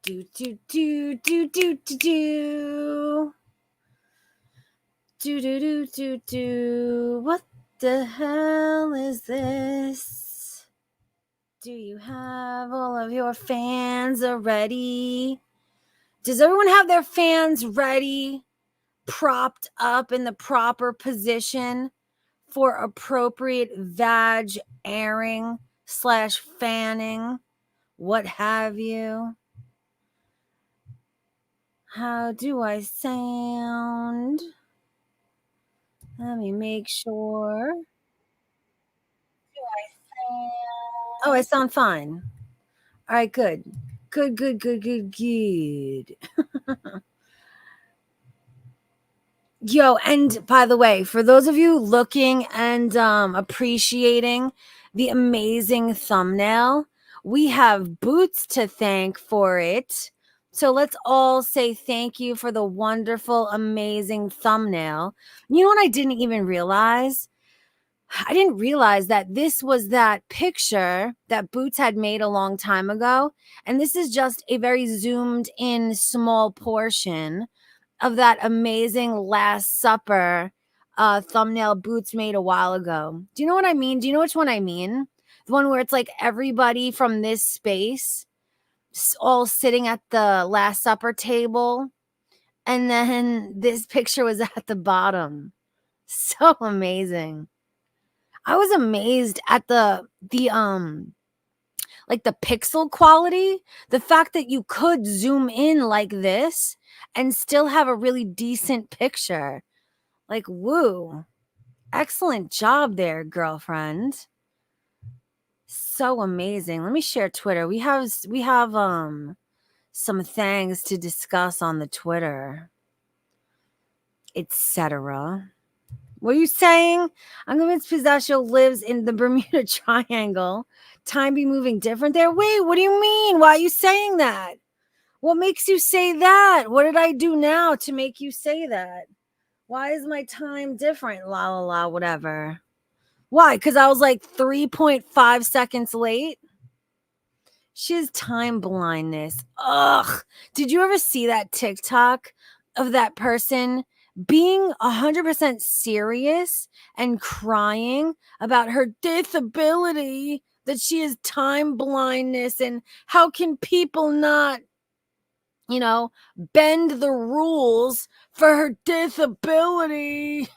Do do do do do do do. Do do do do do. What the hell is this? Do you have all of your fans ready? Does everyone have their fans ready, propped up in the proper position for appropriate vag airing / fanning, what have you? How do I sound? Let me make sure. Oh, I sound fine. All right, good. Good. Yo, and by the way, for those of you looking and appreciating the amazing thumbnail, we have Boots to thank for it. So let's all say thank you for the wonderful, amazing thumbnail. You know what I didn't even realize? I didn't realize that this was that picture that Boots had made a long time ago. And this is just a very zoomed in small portion of that amazing Last Supper thumbnail Boots made a while ago. Do you know what I mean? Do you know which one I mean? The one where it's like everybody from this space all sitting at the Last Supper table. And then this picture was at the bottom. So amazing. I was amazed at the like the pixel quality, the fact that you could zoom in like this and still have a really decent picture. Like, woo. Excellent job there, girlfriend. So amazing. Let me share Twitter. We have some things to discuss on the Twitter, etc. What are you saying? I'm convinced Pistachio lives in the Bermuda Triangle. Time be moving different there? Wait, what do you mean? Why are you saying that? What makes you say that? What did I do now to make you say that? Why is my time different? La la la, whatever. Why? Because I was like 3.5 seconds late? She has time blindness. Ugh. Did you ever see that TikTok of that person being 100% serious and crying about her disability, that she has time blindness, and how can people not, bend the rules for her disability?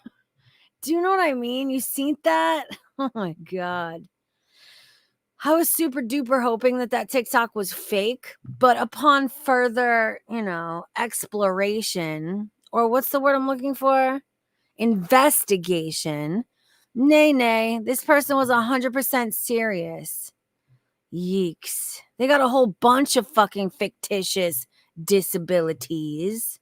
Do you know what I mean? You seen that? Oh my God. I was super duper hoping that TikTok was fake, but upon further, exploration, or what's the word I'm looking for? Investigation. Nay, this person was 100% serious. Yeeks. They got a whole bunch of fucking fictitious disabilities.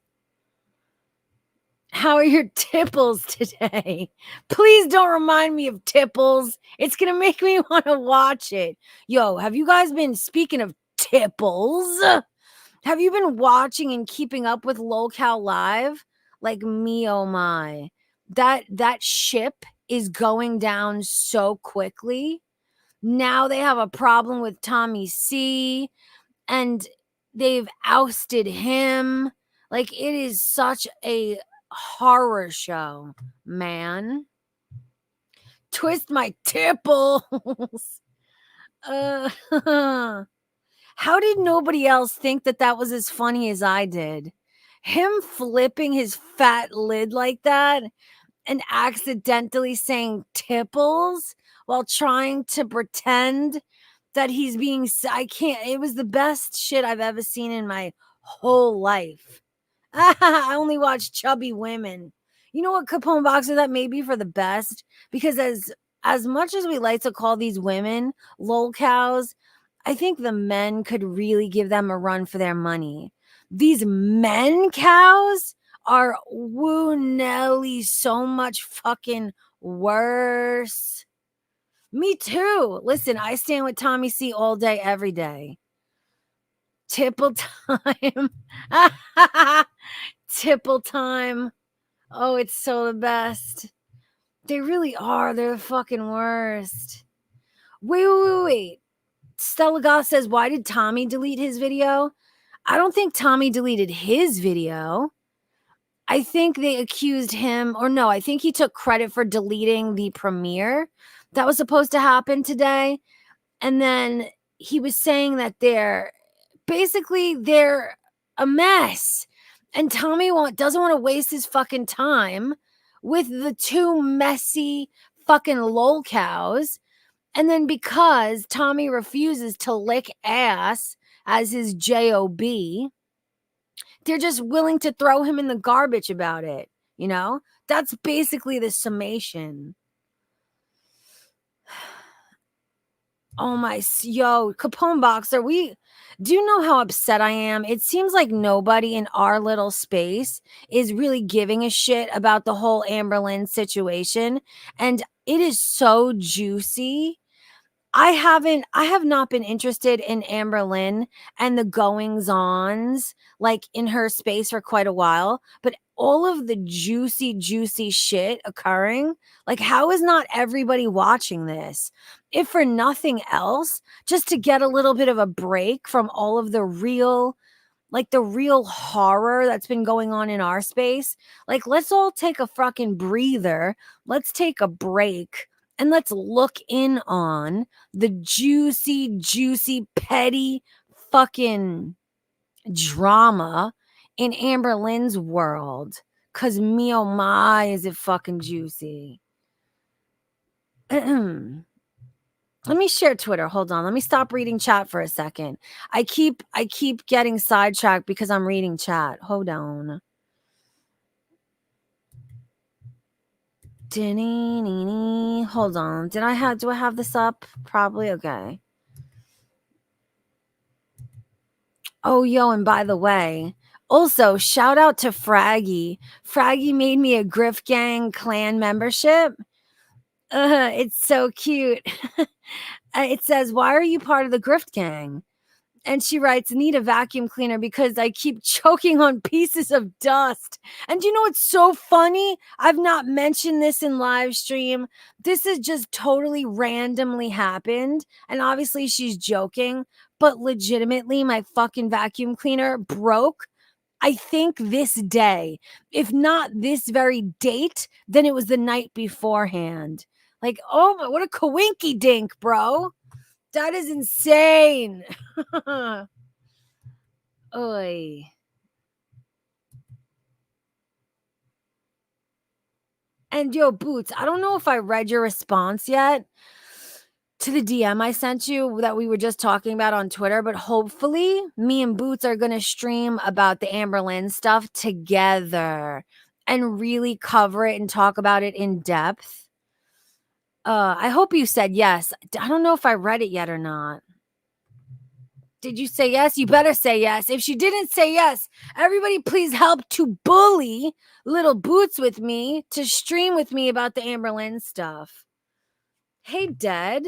How are your tipples today? Please don't remind me of tipples. It's going to make me want to watch it. Yo, have you guys been, speaking of tipples, have you been watching and keeping up with LolCal Live? Like me, oh my. That ship is going down so quickly. Now they have a problem with Tommy C, and they've ousted him. Like, it is such a horror show, man. Twist my tipples. How did nobody else think that was as funny as I did? Him flipping his fat lid like that and accidentally saying tipples while trying to pretend that he's being, it was the best shit I've ever seen in my whole life. I only watch chubby women. You know what, Capone Boxer, that may be for the best, because as much as we like to call these women lol cows, I think the men could really give them a run for their money. These men cows are woo Nelly so much fucking worse. Me too. Listen, I stand with Tommy C all day, every day. Tipple time. Tipple time. Oh, it's so the best. They really are. They're the fucking worst. Wait. Stella Goth says, why did Tommy delete his video? I don't think Tommy deleted his video. I think they accused him, or no, I think he took credit for deleting the premiere that was supposed to happen today. And then he was saying that they're a mess. And Tommy doesn't want to waste his fucking time with the two messy fucking lol cows. And then because Tommy refuses to lick ass as his job, they're just willing to throw him in the garbage about it. You know, that's basically the summation. Oh my, yo, Capone Boxer, do you know how upset I am? It seems like nobody in our little space is really giving a shit about the whole Amberlynn situation. And it is so juicy. I have not been interested in Amberlynn and the goings-ons like in her space for quite a while, but all of the juicy shit occurring, like how is not everybody watching this? If for nothing else, just to get a little bit of a break from all of the real horror that's been going on in our space. Like, let's all take a fucking breather. Let's take a break and let's look in on the juicy, petty fucking drama in Amberlynn's world. Cause me oh my, is it fucking juicy. Let me share Twitter. Hold on. Let me stop reading chat for a second. I keep getting sidetracked because I'm reading chat. Hold on. Hold on. Do I have this up? Probably. Okay. Oh, yo, and by the way, also shout out to Fraggy. Fraggy made me a Grift Gang clan membership. It's so cute. It says, "Why are you part of the Grift Gang?" And she writes, "Need a vacuum cleaner because I keep choking on pieces of dust." And you know what's so funny? I've not mentioned this in live stream. This has just totally randomly happened. And obviously she's joking, but legitimately my fucking vacuum cleaner broke. I think this day, if not this very date, then it was the night beforehand. Like, oh my, what a coinky dink, bro. That is insane. Oy. And yo, Boots, I don't know if I read your response yet to the DM I sent you that we were just talking about on Twitter, but hopefully me and Boots are going to stream about the Amberlynn stuff together and really cover it and talk about it in depth. I hope you said yes. I don't know if I read it yet or not. Did you say yes? You better say yes. If she didn't say yes, everybody please help to bully little Boots with me to stream with me about the Amberlynn stuff. Hey, Dead.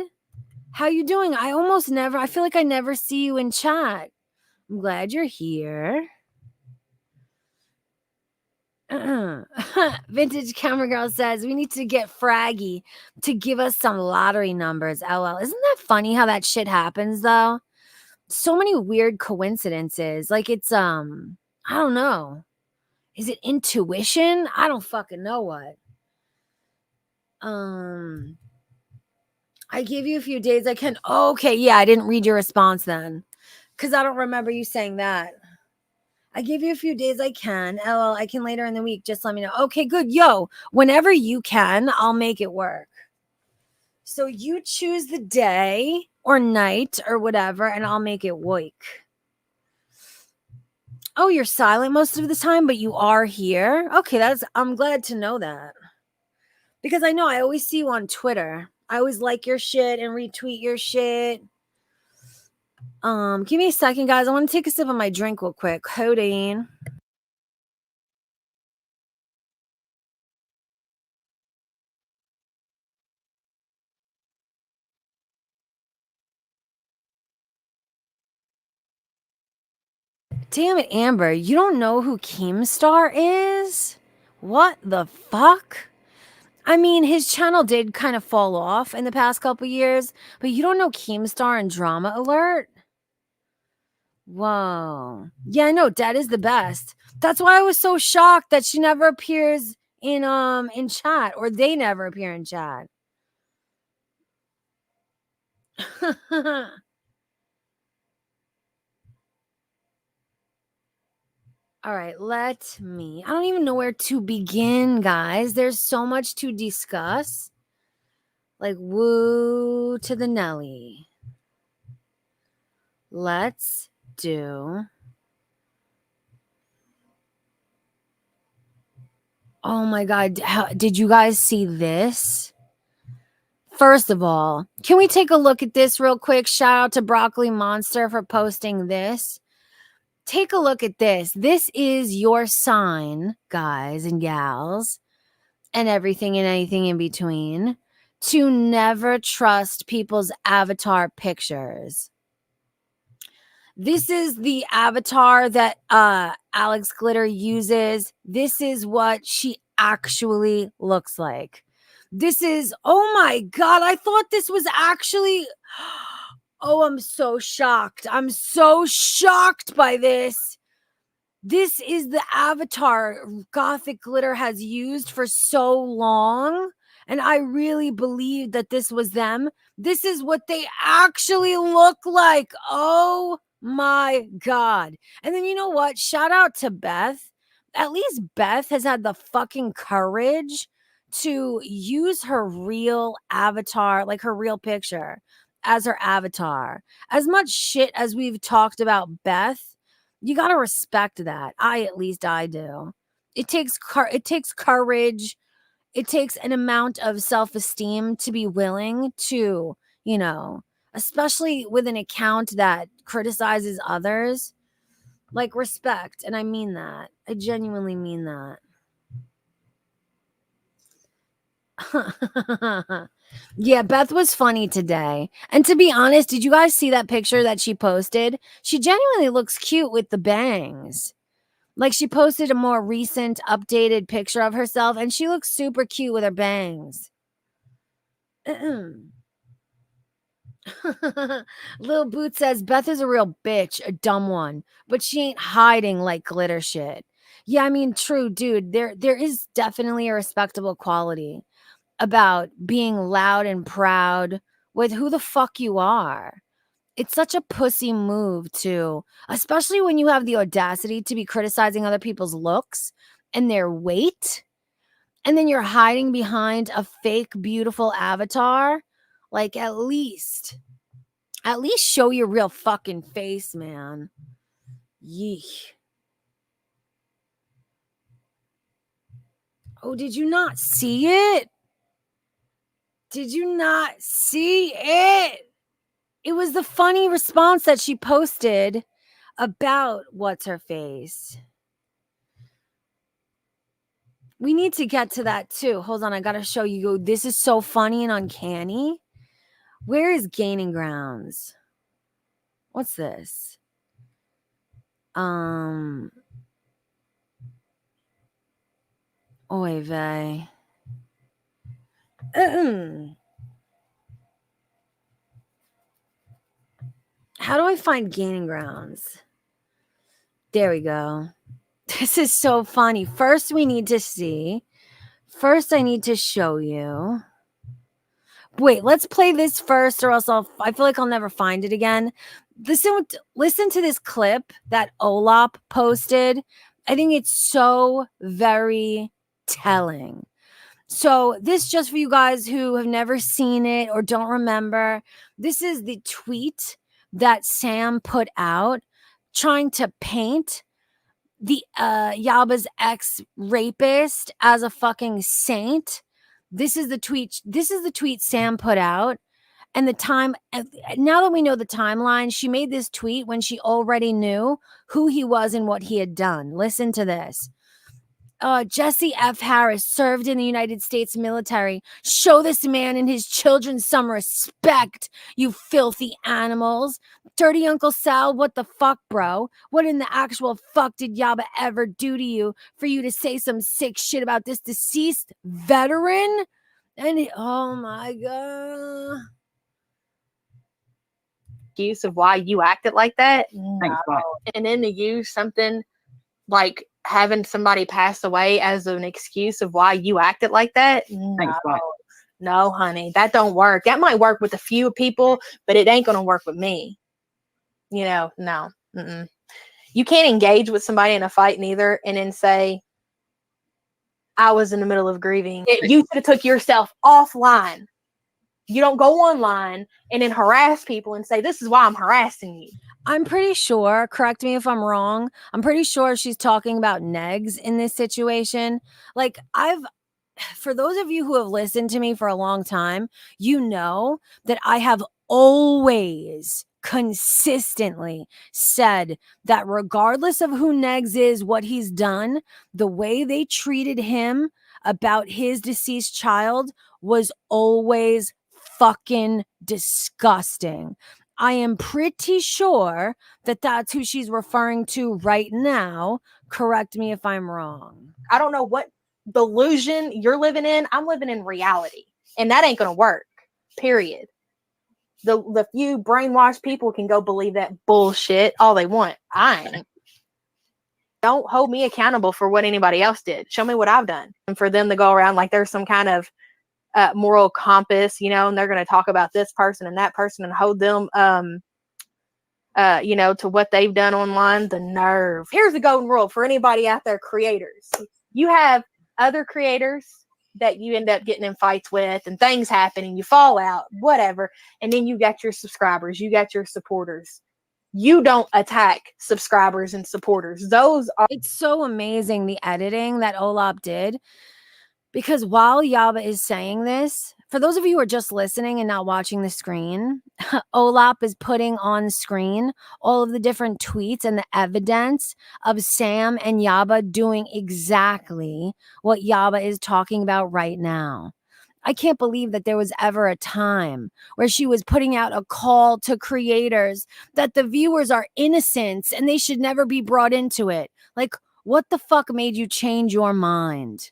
How you doing? I feel like I never see you in chat. I'm glad you're here. Vintage Camera Girl says we need to get Fraggy to give us some lottery numbers. LL. Isn't that funny how that shit happens though? So many weird coincidences. Like it's I don't know. Is it intuition? I don't fucking know what. I give you a few days I can. Oh, okay, yeah, I didn't read your response then. Cuz I don't remember you saying that. I give you a few days I can. LL, I can later in the week. Just let me know. Okay, good. Yo, whenever you can, I'll make it work. So you choose the day or night or whatever, and I'll make it work. Oh, you're silent most of the time, but you are here. Okay, I'm glad to know that. Because I know I always see you on Twitter. I always like your shit and retweet your shit. Give me a second, guys. I want to take a sip of my drink real quick. Codeine. Damn it, Amber. You don't know who Keemstar is? What the fuck? I mean, his channel did kind of fall off in the past couple years, but you don't know Keemstar and Drama Alert? Whoa. Yeah, no, Dad is the best. That's why I was so shocked that she never appears in chat, or they never appear in chat. All right, I don't even know where to begin, guys. There's so much to discuss. Like, woo to the Nelly. Let's do. Oh my God. Did you guys see this? First of all, can we take a look at this real quick? Shout out to Broccoli Monster for posting this. Take a look at this. This is your sign, guys and gals, and everything and anything in between, to never trust people's avatar pictures. This is the avatar that Alex Glitter uses. This is what she actually looks like. This is, oh my God, I thought this was actually, oh, I'm so shocked. I'm so shocked by this. This is the avatar Gothic Glitter has used for so long. And I really believed that this was them. This is what they actually look like. Oh my God. And then you know what? Shout out to Beth. At least Beth has had the fucking courage to use her real avatar, like her real picture, as her avatar. As much shit as we've talked about Beth, you got to respect that. At least I do. It takes courage. It takes an amount of self-esteem to be willing to, especially with an account that criticizes others, like respect. And I mean that. I genuinely mean that. Yeah, Beth was funny today. And to be honest, did you guys see that picture that she posted? She genuinely looks cute with the bangs. Like, she posted a more recent, updated picture of herself, and she looks super cute with her bangs. Lil Boot says, Beth is a real bitch, a dumb one, but she ain't hiding like glitter shit. Yeah, I mean, true, dude. There is definitely a respectable quality about being loud and proud with who the fuck you are. It's such a pussy move too, especially when you have the audacity to be criticizing other people's looks and their weight, and then you're hiding behind a fake beautiful avatar. Like, at least show your real fucking face, man. Yeesh. Oh, did you not see it? Did you not see it? It was the funny response that she posted about what's her face. We need to get to that too. Hold on, I gotta show you. This is so funny and uncanny. Where is Gaining Grounds? What's this? Oy vey. How do I find Gaining Grounds? There we go. This is so funny. First, I need to show you. Wait, let's play this first, or else I feel like I'll never find it again. Listen to this clip that Olap posted. I think it's so very telling. So this, just for you guys who have never seen it or don't remember, this is the tweet that Sam put out trying to paint the Yaba's ex-rapist as a fucking saint. This is the tweet Sam put out. And the time, now that we know the timeline, she made this tweet when she already knew who he was and what he had done. Listen to this. Jesse F. Harris served in the United States military. Show this man and his children some respect, you filthy animals. Dirty Uncle Sal, what the fuck, bro? What in the actual fuck did Yaba ever do to you for you to say some sick shit about this deceased veteran? And oh my God. excuse of why you acted like that. No. And then to use something like having somebody pass away as an excuse of why you acted like that. No, honey, that don't work. That might work with a few people, but it ain't going to work with me. You know, no. Mm-mm. You can't engage with somebody in a fight neither and then say, I was in the middle of grieving. You should have took yourself offline. You don't go online and then harass people and say, this is why I'm harassing you. I'm pretty sure, correct me if I'm wrong, I'm pretty sure she's talking about negs in this situation. Like, for those of you who have listened to me for a long time, you know that I have always consistently said that regardless of who Negs is, what he's done, the way they treated him about his deceased child was always fucking disgusting. I am pretty sure that that's who she's referring to right now. Correct me if I'm wrong. I don't know what delusion you're living in. I'm living in reality, and that ain't gonna work, period. The few brainwashed people can go believe that bullshit all they want. I ain't. Don't hold me accountable for what anybody else did. Show me what I've done. And for them to go around like there's some kind of moral compass, you know, and they're going to talk about this person and that person and hold them you know, to what they've done online. The nerve. Here's the golden rule for anybody out there, creators. You have other creators that you end up getting in fights with and things happen and you fall out, whatever. And then you got your subscribers, you got your supporters. You don't attack subscribers and supporters. Those are. It's so amazing the editing that Olap did, because while Yaba is saying this, for those of you who are just listening and not watching the screen, Olap is putting on screen all of the different tweets and the evidence of Sam and Yaba doing exactly what Yaba is talking about right now. I can't believe that there was ever a time where she was putting out a call to creators that the viewers are innocents and they should never be brought into it. Like, what the fuck made you change your mind?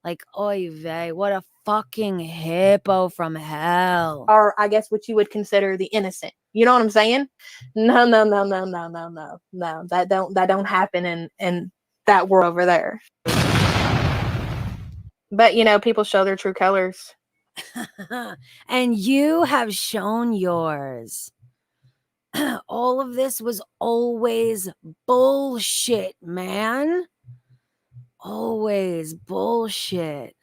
Like, oy vey, what a fucking hippo from hell. Or I guess what you would consider the innocent. You know what I'm saying? No. That don't happen in that world over there. But you know, people show their true colors. And you have shown yours. All of this was always bullshit, man. Always bullshit.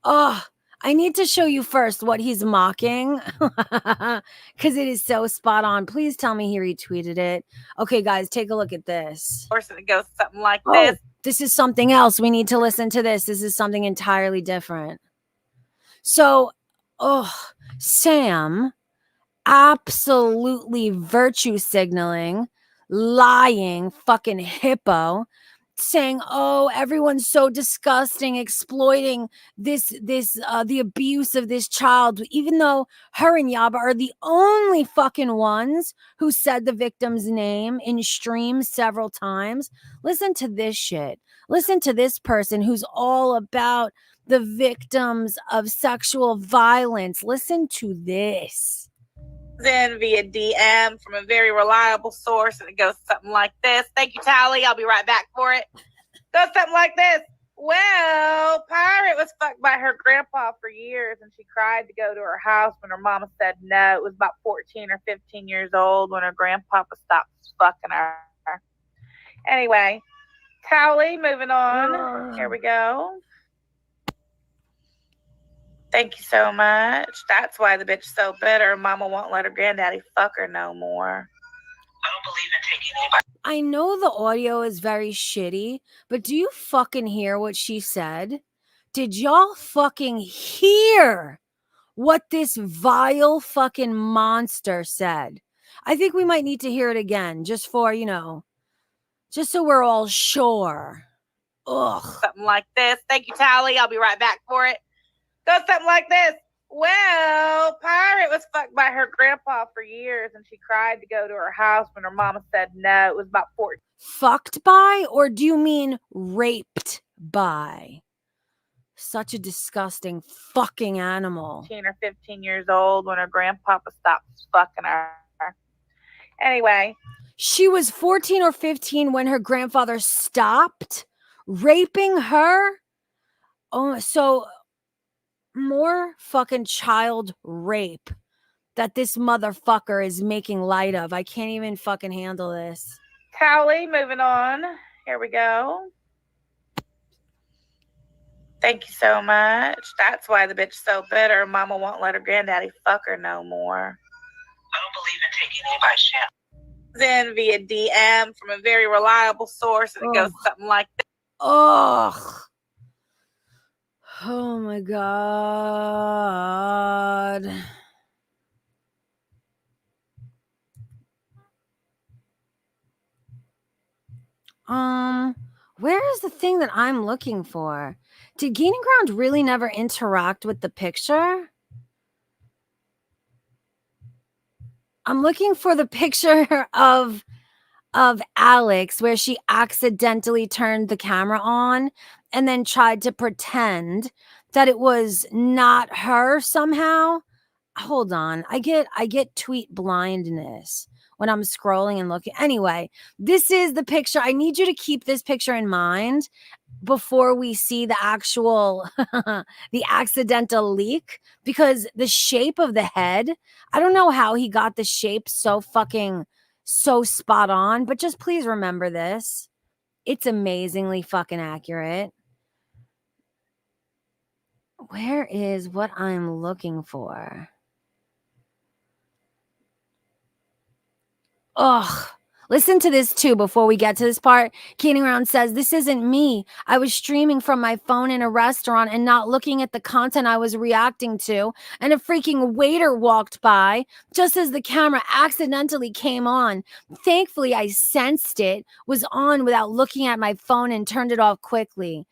Oh, I need to show you first what he's mocking because it is so spot on. Please tell me he retweeted it. Okay, guys, take a look at this. Of course, it goes something like this. This is something else. We need to listen to this. This is something entirely different. So, Sam absolutely virtue signaling, lying, fucking hippo, saying, oh, everyone's so disgusting, exploiting the abuse of this child, even though her and Yaba are the only fucking ones who said the victim's name in streams several times. Listen to this shit. Listen to this person who's all about the victims of sexual violence. Listen to this. In via DM from a very reliable source, and it goes something like this. Thank you, Tally. I'll be right back for it. Goes something like this. Well, Pirate was fucked by her grandpa for years, and she cried to go to her house when her mama said no. It was about 14 or 15 years old when her grandpapa stopped fucking her. Anyway, Tally, moving on. Here we go. Thank you so much. That's why the bitch's so bitter. Mama won't let her granddaddy fuck her no more. I don't believe in taking anybody. I know the audio is very shitty, but do you fucking hear what she said? Did y'all fucking hear what this vile fucking monster said? I think we might need to hear it again just for, you know, just so we're all sure. Ugh. Something like this. Thank you, Tally. I'll be right back for it. Goes something like this. Well, Pirate was fucked by her grandpa for years, and she cried to go to her house when her mama said no. It was about 14. Fucked by, or do you mean raped by? Such a disgusting fucking animal. 14 or 15 years old when her grandpapa stopped fucking her. Anyway. She was 14 or 15 when her grandfather stopped raping her. Oh, so more fucking child rape that this motherfucker is making light of. I can't even fucking handle this. Cowley, moving on. Here we go. Thank you so much. That's why the bitch so bitter. Mama won't let her granddaddy fuck her no more. I don't believe in taking anybody's shit. Then via DM from a very reliable source, and it goes something like this. Ugh. Oh my God. Where is the thing that I'm looking for? Did Gaining Ground really never interact with the picture? I'm looking for the picture of Alex where she accidentally turned the camera on and then tried to pretend that it was not her somehow. Hold on. I get tweet blindness when I'm scrolling and looking. Anyway, this is the picture. I need you to keep this picture in mind before we see the actual the accidental leak, because the shape of the head, I don't know how he got the shape so spot on, but just please remember this. It's amazingly fucking accurate. Where is what I'm looking for? Ugh. Listen to this too before we get to this part. Gaining Ground says, "This isn't me. I was streaming from my phone in a restaurant and not looking at the content I was reacting to, and a freaking waiter walked by just as the camera accidentally came on. Thankfully, I sensed it was on without looking at my phone and turned it off quickly."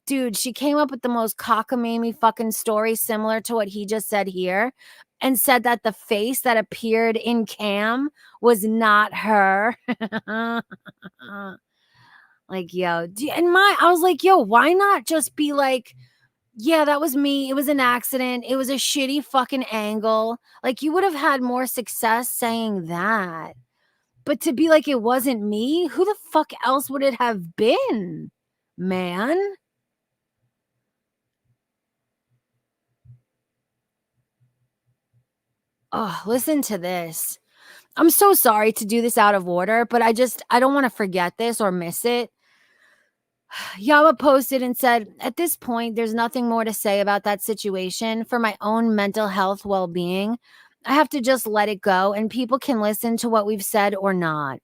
Dude, she came up with the most cockamamie fucking story similar to what he just said here, and said that the face that appeared in cam was not her. Like, yo, I was like, yo, why not just be like, yeah, that was me. It was an accident. It was a shitty fucking angle. Like, you would have had more success saying that. But to be like, it wasn't me, who the fuck else would it have been, man? Oh, listen to this. I'm so sorry to do this out of order, but I don't want to forget this or miss it. Yama posted and said, "At this point, there's nothing more to say about that situation. For my own mental health well-being, I have to just let it go, and people can listen to what we've said or not.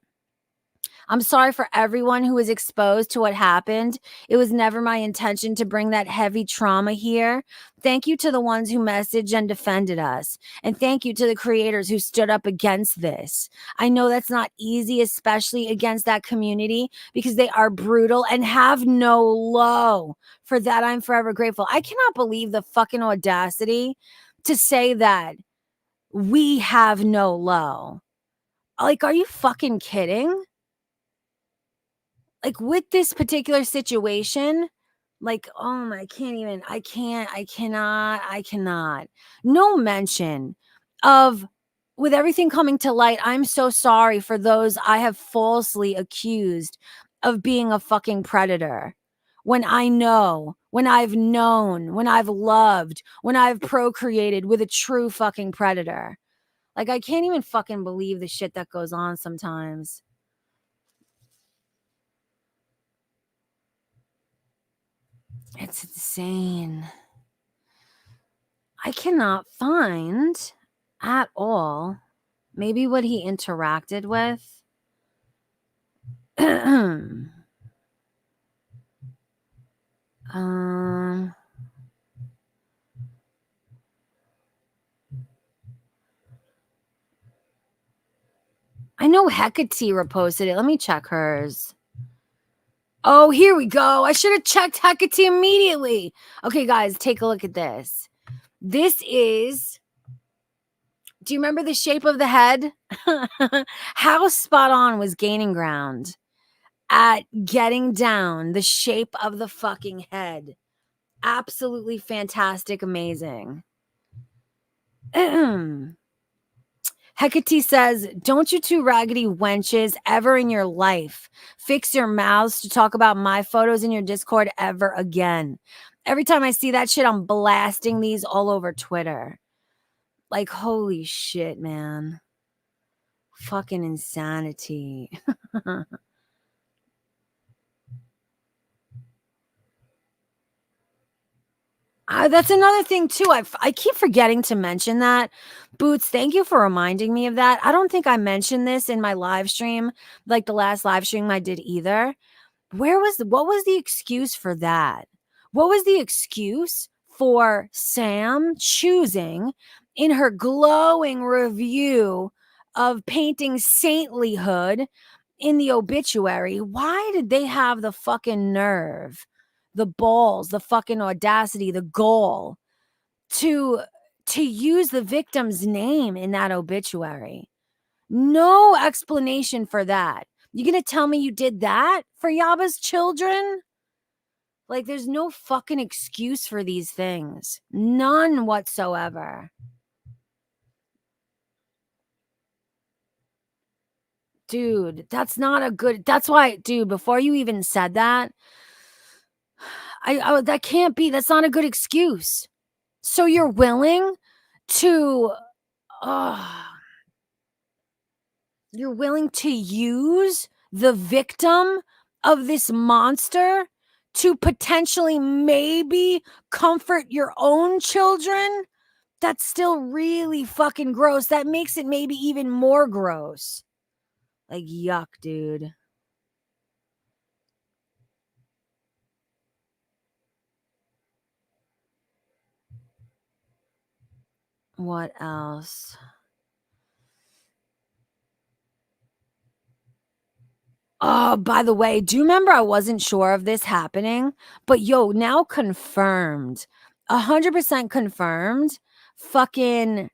I'm sorry for everyone who was exposed to what happened. It was never my intention to bring that heavy trauma here. Thank you to the ones who messaged and defended us. And thank you to the creators who stood up against this. I know that's not easy, especially against that community, because they are brutal and have no low. For that, I'm forever grateful." I cannot believe the fucking audacity to say that we have no low. Like, are you fucking kidding? Like, with this particular situation, like, I cannot. No mention of, with everything coming to light, I'm so sorry for those I have falsely accused of being a fucking predator. When I know, when I've known, when I've loved, when I've procreated with a true fucking predator. Like, I can't even fucking believe the shit that goes on sometimes. It's insane. I cannot find at all maybe what he interacted with. I know Hecate reposted it. Let me check hers. Oh, here we go. I should have checked Hecate immediately. Okay, guys, take a look at this. This is... Do you remember the shape of the head? How spot on was Gaining Ground at getting down the shape of the fucking head. Absolutely fantastic, amazing. Hecate says, don't you two raggedy wenches ever in your life fix your mouths to talk about my photos in your Discord ever again. Every time I see that shit, I'm blasting these all over Twitter. Like, holy shit, man. Fucking insanity. That's another thing too. I keep forgetting to mention that. Boots, thank you for reminding me of that. I don't think I mentioned this in my live stream, like the last live stream I did either. What was the excuse for that? What was the excuse for Sam choosing in her glowing review of painting saintlyhood in the obituary? Why did they have the fucking nerve, the balls, the fucking audacity, the gall to use the victim's name in that obituary? No explanation for that. You gonna tell me you did that for Yaba's children? Like, there's no fucking excuse for these things. None whatsoever. Dude, that's not a good... That's why, dude, before you even said that, that can't be... That's not a good excuse. So you're willing to... you're willing to use the victim of this monster to potentially maybe comfort your own children? That's still really fucking gross. That makes it maybe even more gross. Like, yuck, dude. What else? Oh, by the way, do you remember I wasn't sure of this happening? But yo, now confirmed. 100% confirmed. Fucking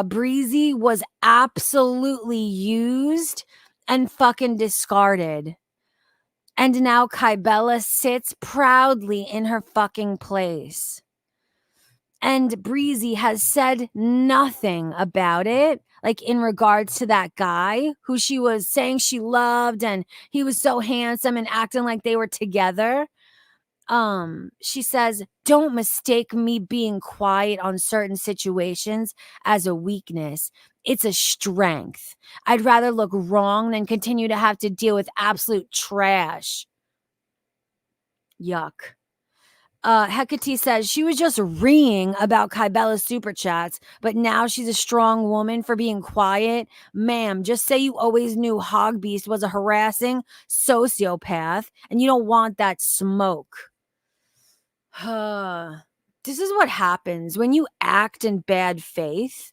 Breezy was absolutely used and fucking discarded. And now Kybella sits proudly in her fucking place. And Breezy has said nothing about it, like in regards to that guy who she was saying she loved and he was so handsome and acting like they were together. She says, don't mistake me being quiet on certain situations as a weakness. It's a strength. I'd rather look wrong than continue to have to deal with absolute trash. Yuck. Hecate says she was just reeing about Kybella's super chats, but now she's a strong woman for being quiet. Ma'am, just say you always knew Hogbeast was a harassing sociopath and you don't want that smoke. This is what happens when you act in bad faith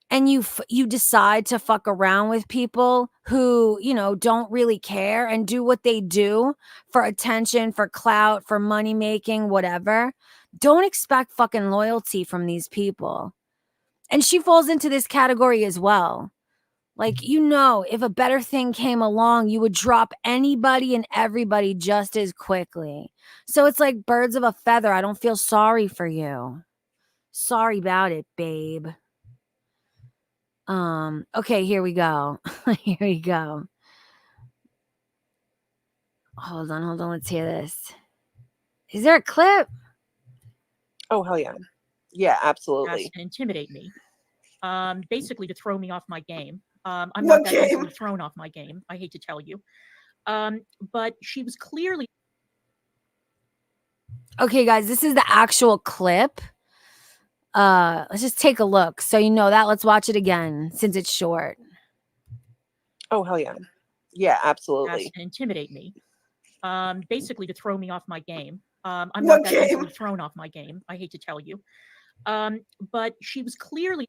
and you decide to fuck around with people who, you know, don't really care and do what they do for attention, for clout, for money making, whatever. Don't expect fucking loyalty from these people. And she falls into this category as well. Like, you know, if a better thing came along, you would drop anybody and everybody just as quickly. So it's like birds of a feather. I don't feel sorry for you. Sorry about it, babe. Okay, here we go. Here we go. Hold on. Let's hear this. Is there a clip? Oh, hell yeah. Yeah, absolutely. And intimidate me. Basically to throw me off my game. I'm not that easily thrown off my game. I hate to tell you. But she was clearly... Okay, guys, this is the actual clip. Let's just take a look. So you know that. Let's watch it again since it's short. Oh, hell yeah. Yeah, absolutely. And intimidate me. Basically to throw me off my game. I'm not that easily thrown off my game. I hate to tell you. But she was clearly...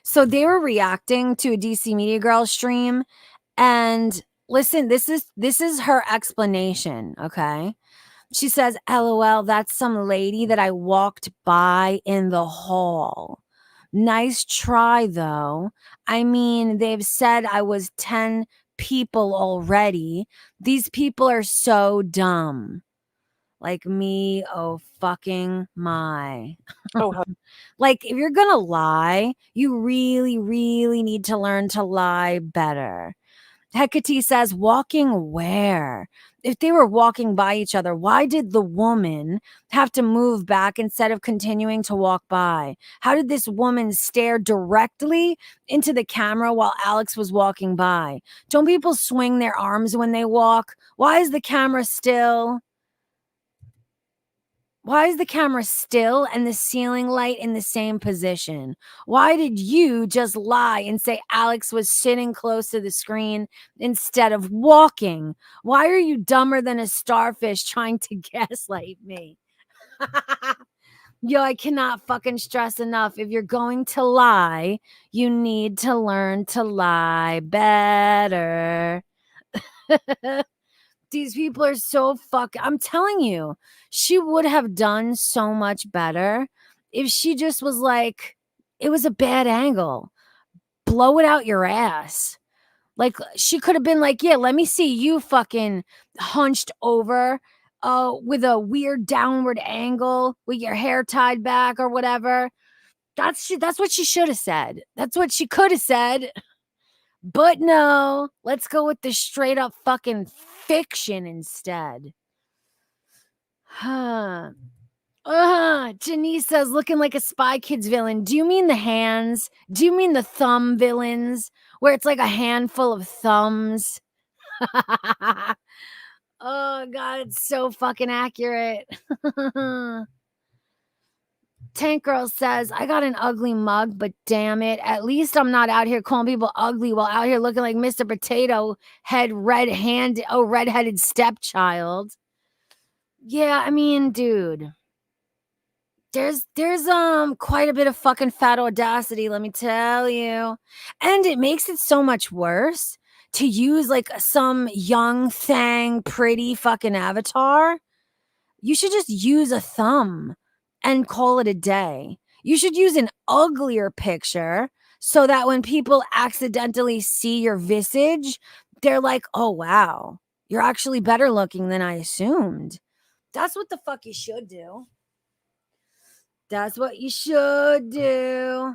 So they were reacting to a DC Media Girl stream, and listen, this is her explanation, okay? She says, LOL, that's some lady that I walked by in the hall. Nice try, though. I mean, they've said I was 10 people already. These people are so dumb. Like me, oh fucking my. Oh, hell Like, if you're gonna lie, you really, really need to learn to lie better. Hecate says, walking where? If they were walking by each other, why did the woman have to move back instead of continuing to walk by? How did this woman stare directly into the camera while Alex was walking by? Don't people swing their arms when they walk? Why is the camera still? Why is the camera still and the ceiling light in the same position? Why did you just lie and say Alex was sitting close to the screen instead of walking? Why are you dumber than a starfish trying to gaslight me? Yo, I cannot fucking stress enough. If you're going to lie, you need to learn to lie better. These people are so I'm telling you, she would have done so much better if she just was like, it was a bad angle. Blow it out your ass. Like, she could have been like, yeah, let me see you fucking hunched over with a weird downward angle with your hair tied back or whatever. That's what she should have said. That's what she could have said. But no, let's go with the straight up fucking fiction instead. Janice says, looking like a Spy Kids villain. Do you mean the hands? Do you mean the thumb villains? Where it's like a handful of thumbs? Oh, God, it's so fucking accurate. Tank Girl says, I got an ugly mug, but damn it, at least I'm not out here calling people ugly while out here looking like Mr. Potato Head redheaded stepchild. Yeah, I mean, dude, there's quite a bit of fucking fat audacity, let me tell you. And it makes it so much worse to use like some young thang pretty fucking avatar. You should just use a thumb and call it a day. You should use an uglier picture so that when people accidentally see your visage, they're like, oh, wow, you're actually better looking than I assumed. That's what the fuck you should do. That's what you should do.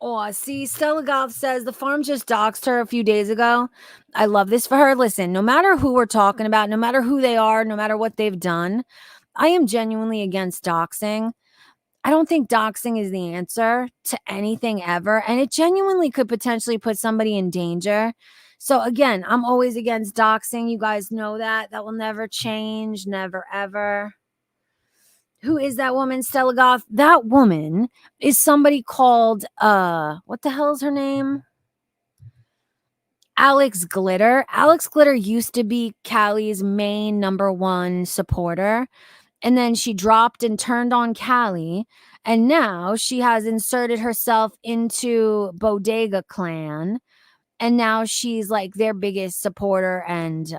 Oh, see, Stella Goff says the farm just doxed her a few days ago. I love this for her. Listen, no matter who we're talking about, no matter who they are, no matter what they've done, I am genuinely against doxing. I don't think doxing is the answer to anything ever, and it genuinely could potentially put somebody in danger. So again, I'm always against doxing. You guys know that. That will never change, never ever. Who is that woman, Stella Goff? That woman is somebody called, what the hell is her name? Alex Glitter. Alex Glitter used to be Callie's main #1 supporter. And then she dropped and turned on Callie. And now she has inserted herself into Bodega Clan. And now she's like their biggest supporter and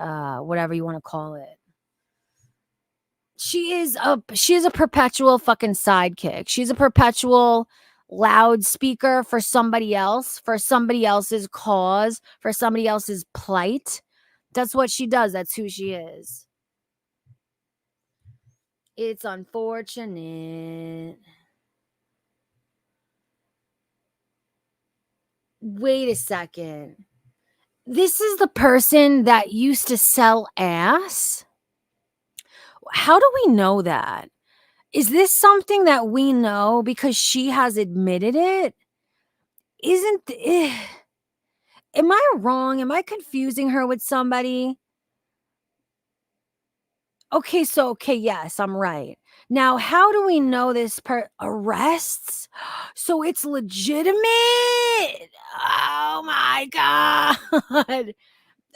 whatever you want to call it. She is a perpetual fucking sidekick. She's a perpetual loudspeaker for somebody else, for somebody else's cause, for somebody else's plight. That's what she does. That's who she is. It's unfortunate. Wait a second. This is the person that used to sell ass? How do we know that? Is this something that we know because she has admitted it? Am I wrong? Am I confusing her with somebody? Okay, yes, I'm right. Now, how do we know this arrests? So it's legitimate? Oh my God.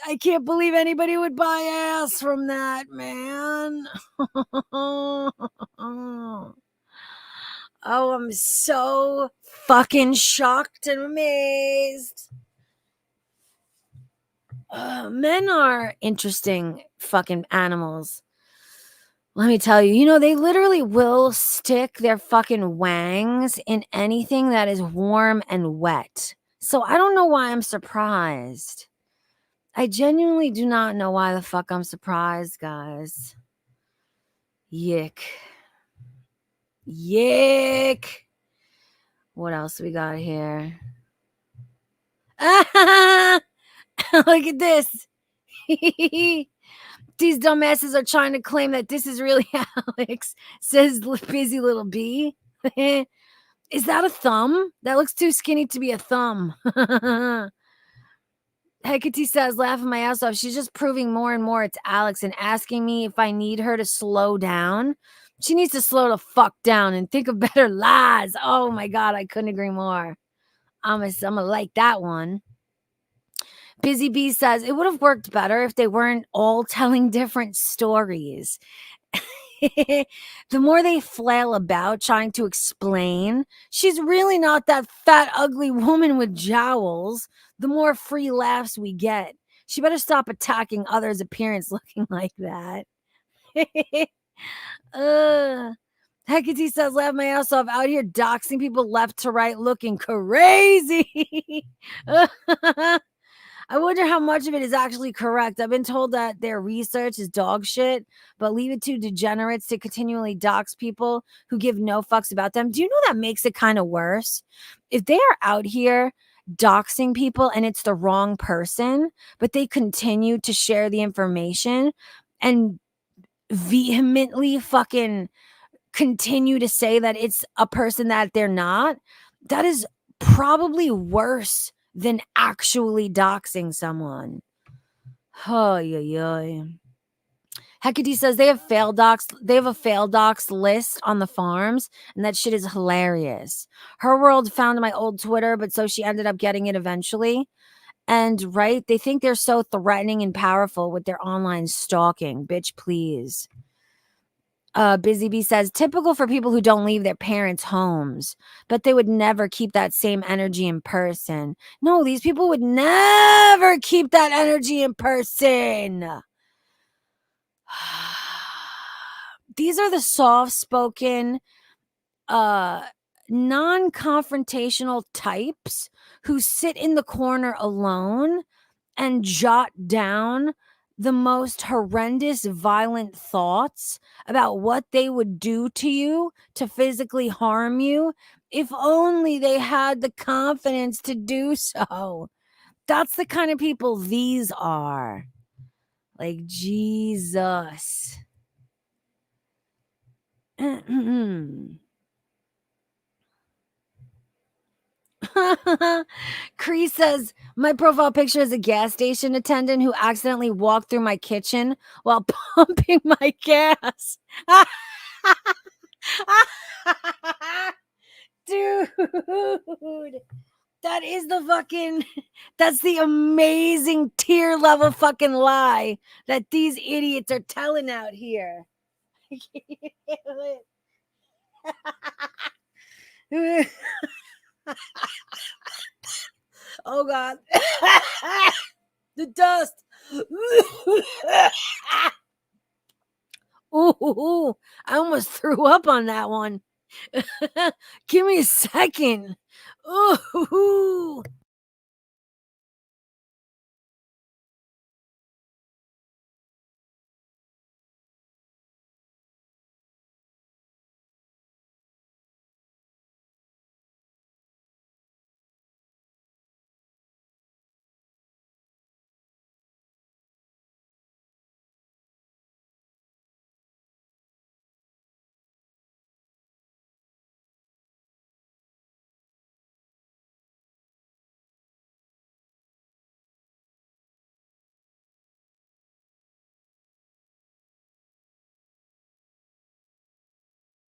I can't believe anybody would buy ass from that, man. Oh, I'm so fucking shocked and amazed. Men are interesting fucking animals. Let me tell you, they literally will stick their fucking wangs in anything that is warm and wet. So I don't know why I'm surprised. I genuinely do not know why the fuck I'm surprised, guys. Yick. Yick. What else we got here? Look at this. These dumbasses are trying to claim that this is really Alex, says busy little bee. Is that a thumb? That looks too skinny to be a thumb. Hecate says, laughing my ass off. She's just proving more and more it's Alex and asking me if I need her to slow down. She needs to slow the fuck down and think of better lies. Oh my God, I couldn't agree more. I'm gonna like that one. Busy Bee says, it would have worked better if they weren't all telling different stories. The more they flail about trying to explain, she's really not that fat, ugly woman with jowls, the more free laughs we get. She better stop attacking others' appearance looking like that. Hecate says, laugh my ass off out here doxing people left to right looking crazy. I wonder how much of it is actually correct. I've been told that their research is dog shit, but leave it to degenerates to continually dox people who give no fucks about them. Do you know that makes it kind of worse? If they are out here doxing people and it's the wrong person, but they continue to share the information and vehemently fucking continue to say that it's a person that they're not, that is probably worse than actually doxing someone. Oh, yeah. Hecate says they have failed docs. They have a failed docs list on the farms, and that shit is hilarious. Her World found my old Twitter, but so she ended up getting it eventually. And right, they think they're so threatening and powerful with their online stalking. Bitch, please. Busy Bee says, typical for people who don't leave their parents' homes, but they would never keep that same energy in person. No, these people would never keep that energy in person. These are the soft-spoken, non-confrontational types who sit in the corner alone and jot down the most horrendous, violent thoughts about what they would do to you to physically harm you if only they had the confidence to do so. That's the kind of people these are. Like, Jesus. Cree says, my profile picture is a gas station attendant who accidentally walked through my kitchen while pumping my gas. Dude, that is that's the amazing tier level fucking lie that these idiots are telling out here. Oh God. The dust. Ooh, I almost threw up on that one. Give me a second. Ooh.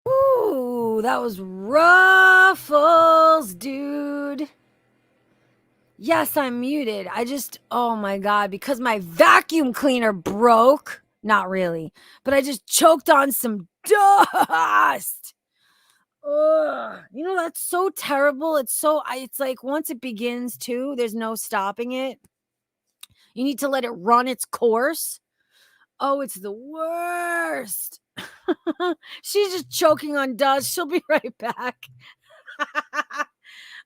Ooh, that was ruffles, dude. Yes, I'm muted. Oh my God, because my vacuum cleaner broke. Not really, but I just choked on some dust. Ugh. You know, that's so terrible. It's like once it begins too, there's no stopping it. You need to let it run its course. Oh, it's the worst. She's just choking on dust. She'll be right back.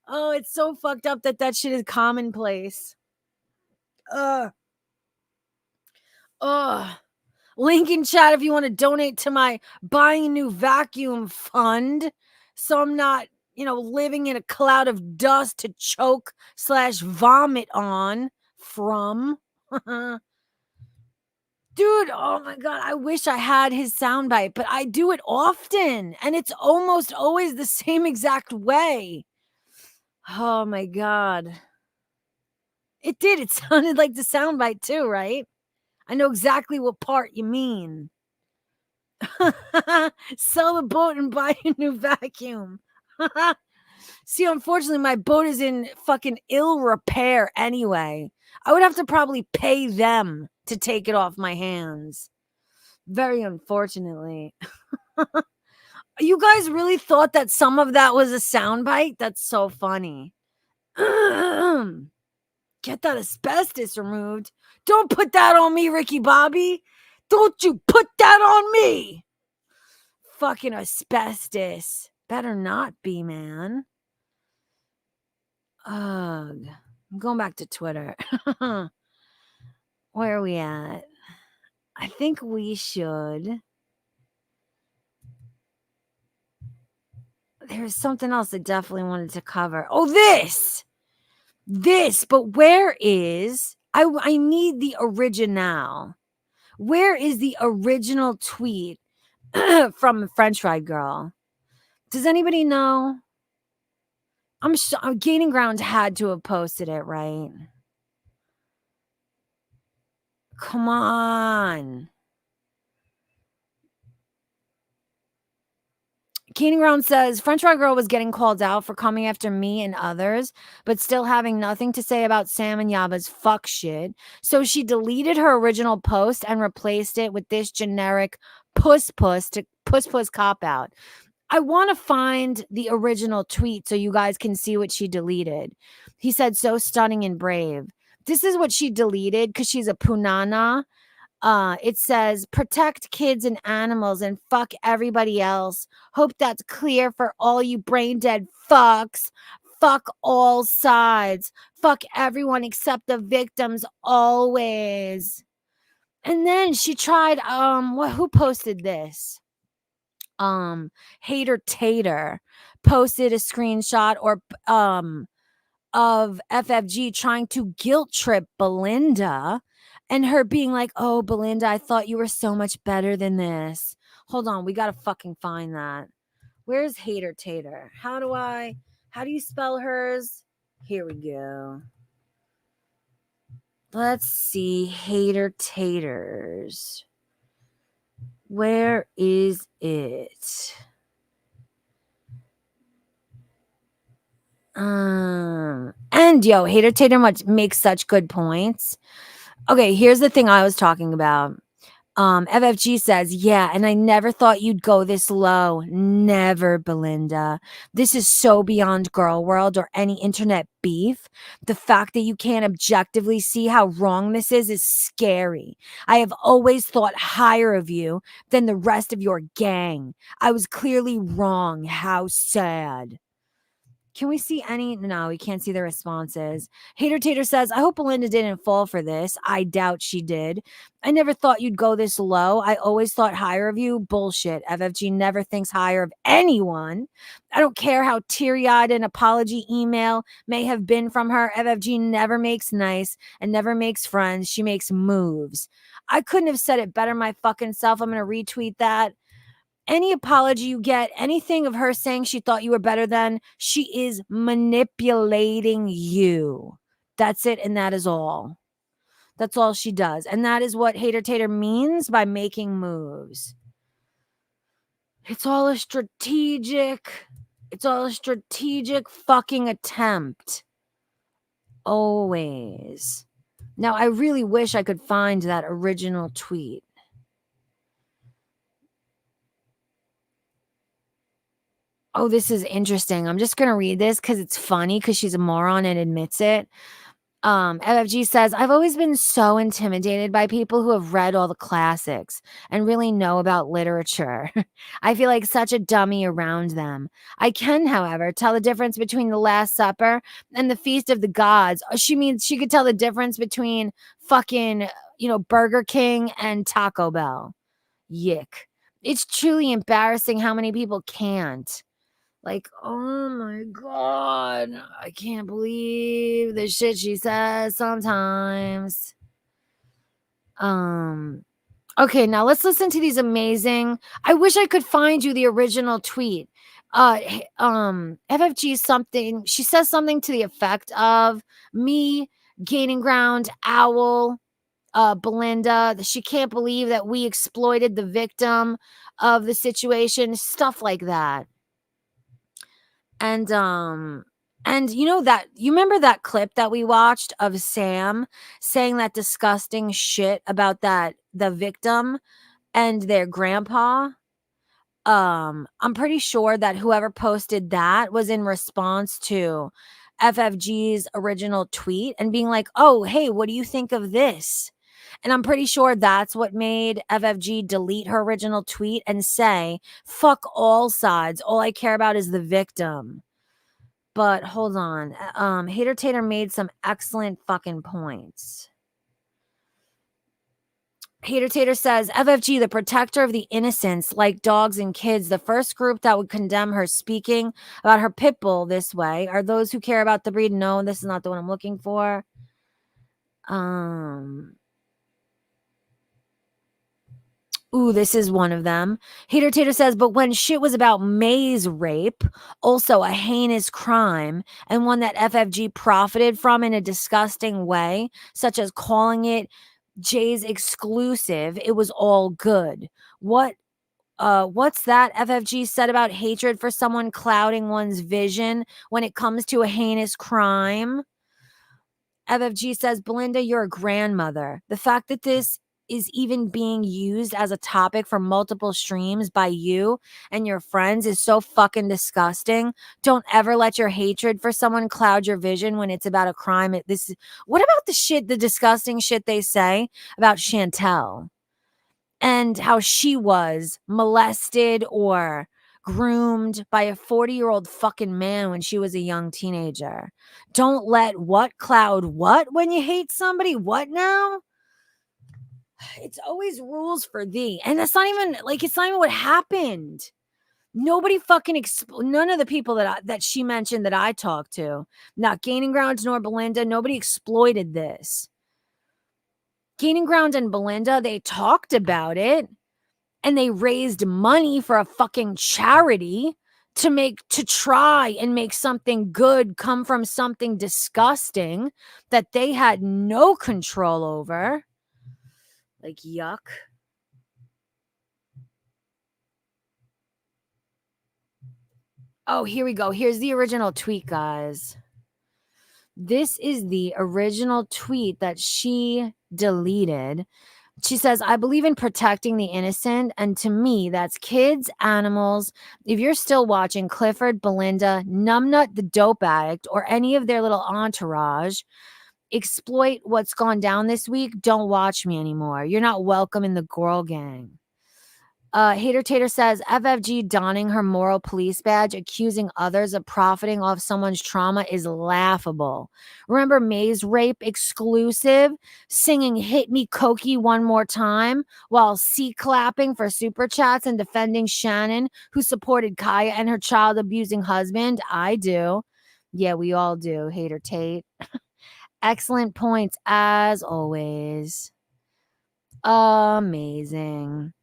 Oh, it's so fucked up that shit is commonplace. Ugh. Ugh. Link in chat if you want to donate to my buying a new vacuum fund. So I'm not, living in a cloud of dust to choke/vomit on from. Dude, oh my God, I wish I had his soundbite, but I do it often and it's almost always the same exact way. Oh my God. It did. It sounded like the soundbite too, right? I know exactly what part you mean. Sell the boat and buy a new vacuum. See, unfortunately, my boat is in fucking ill repair anyway. I would have to probably pay them to take it off my hands. Very unfortunately. You guys really thought that some of that was a soundbite? That's so funny. Get that asbestos removed. Don't put that on me, Ricky Bobby. Don't you put that on me. Fucking asbestos. Better not be, man. Ugh. I'm going back to Twitter. Where are we at? I think we should. There's something else I definitely wanted to cover. Oh, this, but where is, I need the original. Where is the original tweet from French Fry Girl? Does anybody know? I'm sure Gaining Ground had to have posted it, right? Come on. Gaining Ground says French Fry Girl was getting called out for coming after me and others, but still having nothing to say about Sam and Yaba's fuck shit. So she deleted her original post and replaced it with this generic puss cop out. I want to find the original tweet so you guys can see what she deleted. He said, so stunning and brave. This is what she deleted because she's a punana. It says, protect kids and animals and fuck everybody else. Hope that's clear for all you brain dead fucks. Fuck all sides. Fuck everyone except the victims always. And then she tried, who posted this? Hater Tater posted a screenshot of FFG trying to guilt trip Belinda and her being like, oh, Belinda, I thought you were so much better than this. Hold on, we gotta fucking find that. Where's Hater Tater? How do you spell hers? Here we go. Let's see. Hater Taters. Where is it? And yo, Hater Tater makes such good points. Okay, here's the thing I was talking about. FFG says, yeah, and I never thought you'd go this low. Never, Belinda. This is so beyond girl world or any internet beef. The fact that you can't objectively see how wrong this is scary. I have always thought higher of you than the rest of your gang. I was clearly wrong. How sad. Can we see any? No, we can't see the responses. Hater Tater says, I hope Belinda didn't fall for this. I doubt she did. I never thought you'd go this low. I always thought higher of you. Bullshit. FFG never thinks higher of anyone. I don't care how teary-eyed an apology email may have been from her. FFG never makes nice and never makes friends. She makes moves. I couldn't have said it better my fucking self. I'm going to retweet that. Any apology you get, anything of her saying she thought you were better than, she is manipulating you. That's it, and that is all. That's all she does. And that is what Hater Tater means by making moves. It's all a strategic fucking attempt. Always. Now, I really wish I could find that original tweet. Oh, this is interesting. I'm just going to read this because it's funny because she's a moron and admits it. FFG says, I've always been so intimidated by people who have read all the classics and really know about literature. I feel like such a dummy around them. I can, however, tell the difference between the Last Supper and the Feast of the Gods. She means she could tell the difference between fucking, Burger King and Taco Bell. Yick. It's truly embarrassing how many people can't. Like, oh my God, I can't believe the shit she says sometimes. Okay, now let's listen to these amazing. I wish I could find you the original tweet. FFG something, she says something to the effect of me gaining ground, owl, Belinda, she can't believe that we exploited the victim of the situation, stuff like that. And you remember that clip that we watched of Sam saying that disgusting shit about the victim and their grandpa? I'm pretty sure that whoever posted that was in response to FFG's original tweet and being like, "Oh, hey, what do you think of this?" And I'm pretty sure that's what made FFG delete her original tweet and say, "Fuck all sides. All I care about is the victim." But hold on. Hater Tater made some excellent fucking points. Hater Tater says, FFG, the protector of the innocents, like dogs and kids, the first group that would condemn her speaking about her pit bull this way are those who care about the breed. No, this is not the one I'm looking for. Ooh, this is one of them. Hater Tater says, but when shit was about May's rape, also a heinous crime, and one that FFG profited from in a disgusting way, such as calling it Jay's exclusive, it was all good. What's that FFG said about hatred for someone clouding one's vision when it comes to a heinous crime? FFG says, Belinda, you're a grandmother. The fact that this is even being used as a topic for multiple streams by you and your friends is so fucking disgusting. Don't ever let your hatred for someone cloud your vision when it's about a crime. What about the disgusting shit they say about Chantel and how she was molested or groomed by a 40-year-old fucking man when she was a young teenager? Don't let what cloud what when you hate somebody? What now? It's always rules for thee. And it's not even what happened. Nobody fucking none of the people that she mentioned that I talked to, not Gaining Ground nor Belinda, nobody exploited this. Gaining Ground and Belinda, they talked about it and they raised money for a fucking charity to try and make something good come from something disgusting that they had no control over. Like, yuck. Oh, here we go. Here's the original tweet, guys. This is the original tweet that she deleted. She says, I believe in protecting the innocent. And to me, that's kids, animals. If you're still watching Clifford, Belinda, Numbnut, the dope addict, or any of their little entourage exploit what's gone down this week, don't watch me anymore. You're not welcome in the girl gang. Hater Tater says, FFG donning her moral police badge, accusing others of profiting off someone's trauma is laughable. Remember May's rape exclusive, singing Hit Me Cokie One More Time while C-clapping for super chats and defending Shannon, who supported Kaya and her child abusing husband? I do. Yeah, we all do, Hater Tate. Excellent points, as always. Amazing.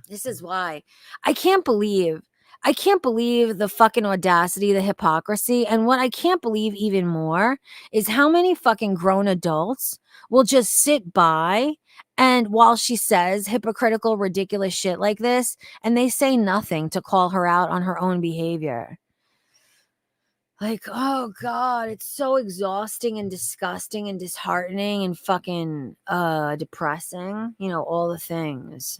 This is why I can't believe the fucking audacity, the hypocrisy. And what I can't believe even more is how many fucking grown adults will just sit by and while she says hypocritical, ridiculous shit like this, and they say nothing to call her out on her own behavior. Like, oh God, it's so exhausting and disgusting and disheartening and fucking depressing. All the things.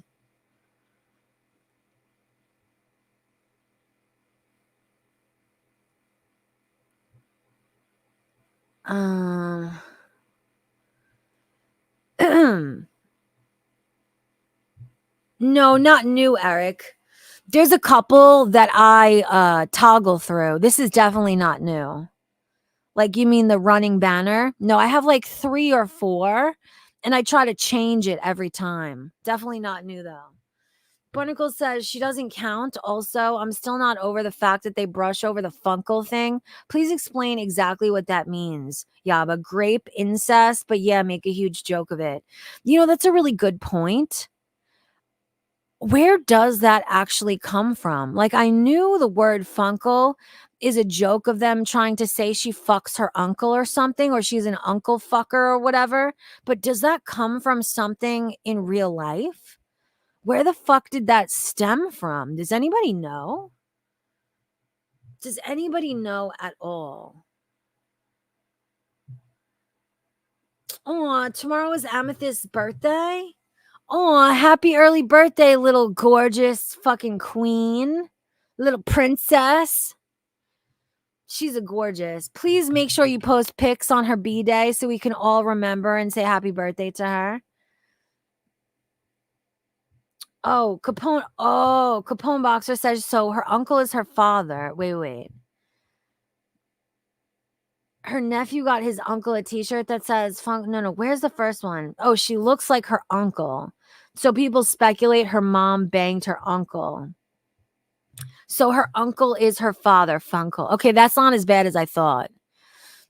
No, not new, Eric. There's a couple that I toggle through. This is definitely not new. Like, you mean the running banner? No, I have like 3 or 4, and I try to change it every time. Definitely not new, though. Barnacle says she doesn't count. Also, I'm still not over the fact that they brush over the Funkle thing. Please explain exactly what that means. Yeah, but grape incest, but yeah, make a huge joke of it. You know, that's a really good point. Where does that actually come from? Like, I knew the word Funkle is a joke of them trying to say she fucks her uncle or something, or she's an uncle fucker or whatever. But does that come from something in real life? Where the fuck did that stem from? Does anybody know? Does anybody know at all? Oh, tomorrow is Amethyst's birthday. Oh, happy early birthday, little gorgeous fucking queen, little princess. She's a gorgeous. Please make sure you post pics on her B-day so we can all remember and say happy birthday to her. Oh, Capone. Oh, Capone Boxer says so. Her uncle is her father. Wait. Her nephew got his uncle a t-shirt that says funk. No, where's the first one? Oh, she looks like her uncle. So people speculate her mom banged her uncle. So her uncle is her father, Funkle. Okay, that's not as bad as I thought.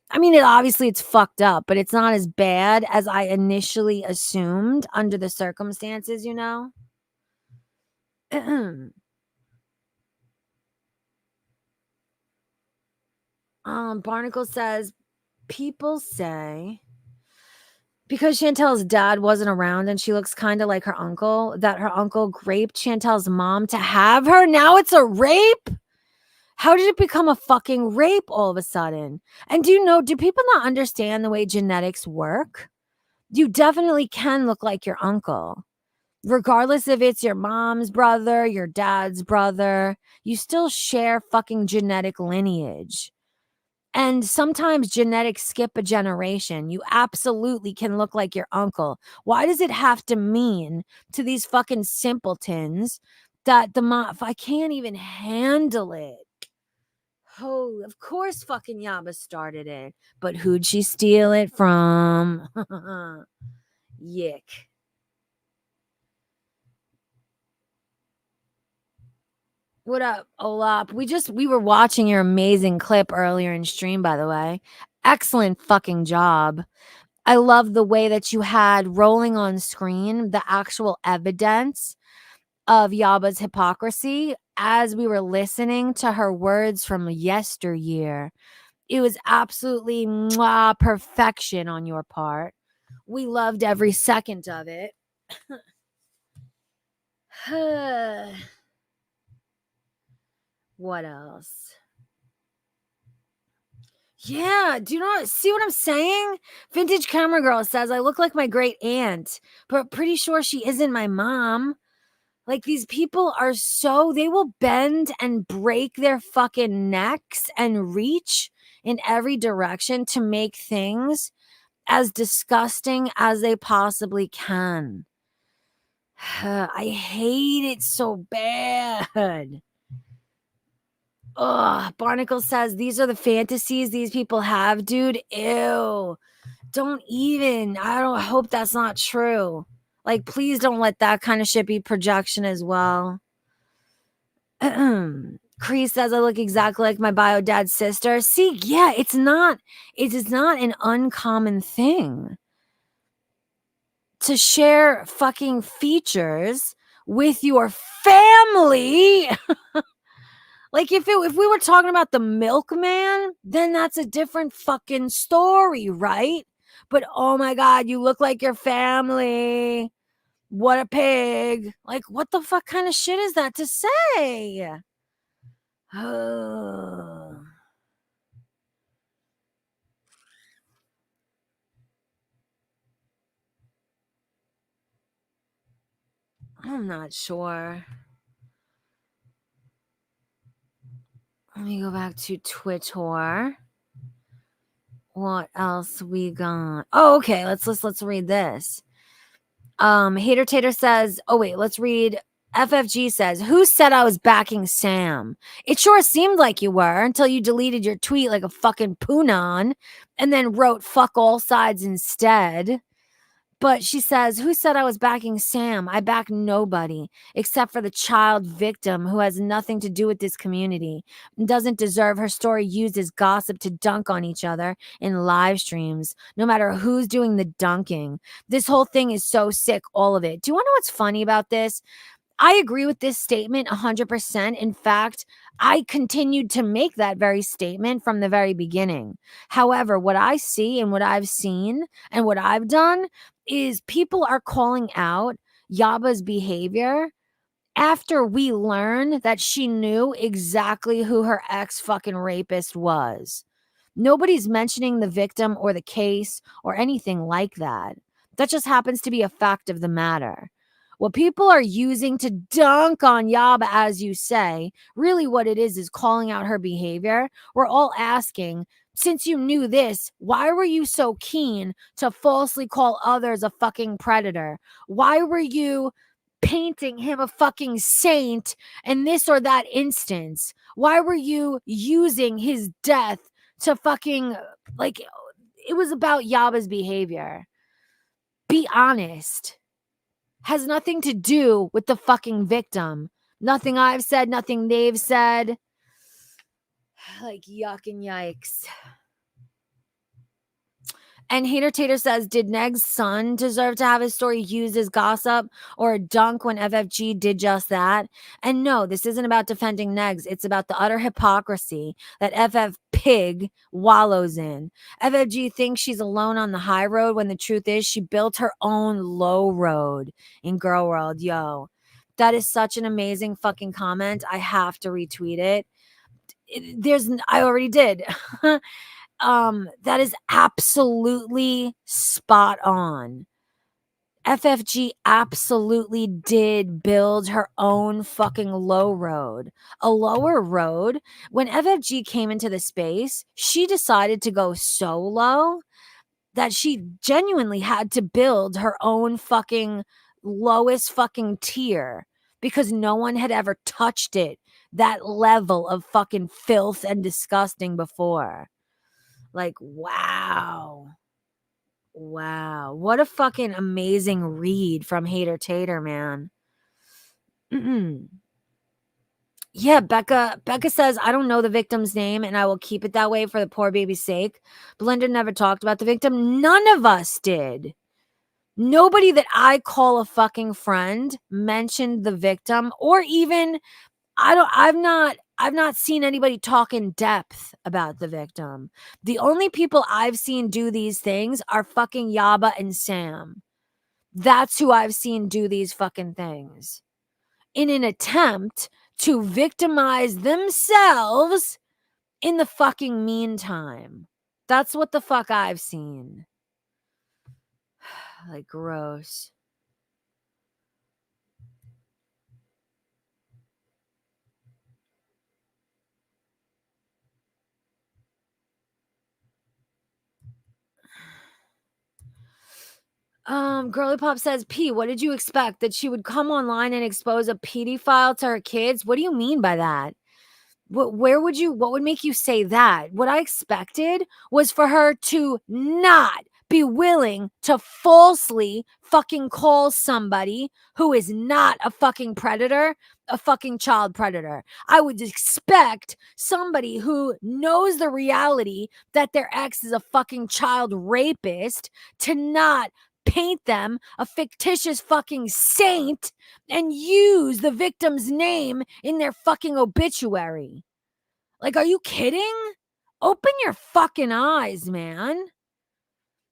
I mean, it's fucked up, but it's not as bad as I initially assumed under the circumstances, you know? Barnacle says, people say because Chantel's dad wasn't around and she looks kind of like her uncle, that her uncle raped Chantel's mom to have her. Now it's a rape? How did it become a fucking rape all of a sudden? And do people not understand the way genetics work? You definitely can look like your uncle. Regardless if it's your mom's brother, your dad's brother, you still share fucking genetic lineage. And sometimes genetics skip a generation. You absolutely can look like your uncle. Why does it have to mean to these fucking simpletons that the mom, I can't even handle it? Oh, of course fucking Yaba started it. But who'd she steal it from? Yick. What up, Olap? We were watching your amazing clip earlier in stream, by the way. Excellent fucking job. I love the way that you had rolling on screen the actual evidence of Yaba's hypocrisy as we were listening to her words from yesteryear. It was absolutely perfection on your part. We loved every second of it. What else? Yeah, do you not see what I'm saying? Vintage Camera Girl says, I look like my great aunt, but pretty sure she isn't my mom. Like, these people are they will bend and break their fucking necks and reach in every direction to make things as disgusting as they possibly can. I hate it so bad. Ugh, Barnacle says, these are the fantasies these people have, dude. Ew. Don't even. I hope that's not true. Like, please don't let that kind of shit be projection as well. Cree says I look exactly like my bio dad's sister. See, yeah, it is not an uncommon thing to share fucking features with your family. Like, if we were talking about the milkman, then that's a different fucking story, right? But oh my God, you look like your family. What a pig. Like, what the fuck kind of shit is that to say? I'm not sure. Let me go back to Twitter. What else we got? Oh, okay. Let's read this. Hater Tater says, oh wait, let's read. FFG says, who said I was backing Sam? It sure seemed like you were until you deleted your tweet like a fucking punon and then wrote fuck all sides instead. But she says, who said I was backing Sam? I back nobody except for the child victim who has nothing to do with this community and doesn't deserve her story used as gossip to dunk on each other in live streams, no matter who's doing the dunking. This whole thing is so sick, all of it. Do you want to know what's funny about this? I agree with this statement 100%. In fact, I continued to make that very statement from the very beginning. However, what I see and what I've seen and what I've done is people are calling out Yaba's behavior after we learn that she knew exactly who her ex fucking rapist was. Nobody's mentioning the victim or the case or anything like that. That just happens to be a fact of the matter. What people are using to dunk on Yaba, as you say, really what it is calling out her behavior. We're all asking, since you knew this, why were you so keen to falsely call others a fucking predator? Why were you painting him a fucking saint in this or that instance? Why were you using his death to fucking, like, it was about Yaba's behavior. Be honest. Has nothing to do with the fucking victim. Nothing I've said, nothing they've said. Like, yuck and yikes. And Hater Tater says, did Neg's son deserve to have his story used as gossip or a dunk when FFG did just that? And no, this isn't about defending Negs. It's about the utter hypocrisy that FF Pig wallows in. FFG thinks she's alone on the high road when the truth is she built her own low road in Girl World. Yo, that is such an amazing fucking comment. I have to retweet it. I already did. That is absolutely spot on. FFG absolutely did build her own fucking low road. A lower road. When FFG came into the space, she decided to go so low that she genuinely had to build her own fucking lowest fucking tier because no one had ever touched it, that level of fucking filth and disgusting before. Like, wow. Wow. What a fucking amazing read from Hater Tater, man. Yeah, Becca says, I don't know the victim's name and I will keep it that way for the poor baby's sake. Belinda never talked about the victim. None of us did. Nobody that I call a fucking friend mentioned the victim, or even I've not seen anybody talk in depth about the victim. The only people I've seen do these things are fucking Yaba and Sam. That's who I've seen do these fucking things in an attempt to victimize themselves in the fucking meantime. That's what the fuck I've seen. Like, gross. Girly Pop says, P, what did you expect? That she would come online and expose a pedophile to her kids? What do you mean by that? What would make you say that? What I expected was for her to not be willing to falsely fucking call somebody who is not a fucking predator, a fucking child predator. I would expect somebody who knows the reality that their ex is a fucking child rapist to not paint them a fictitious fucking saint and use the victim's name in their fucking obituary. Like, are you kidding? Open your fucking eyes, man.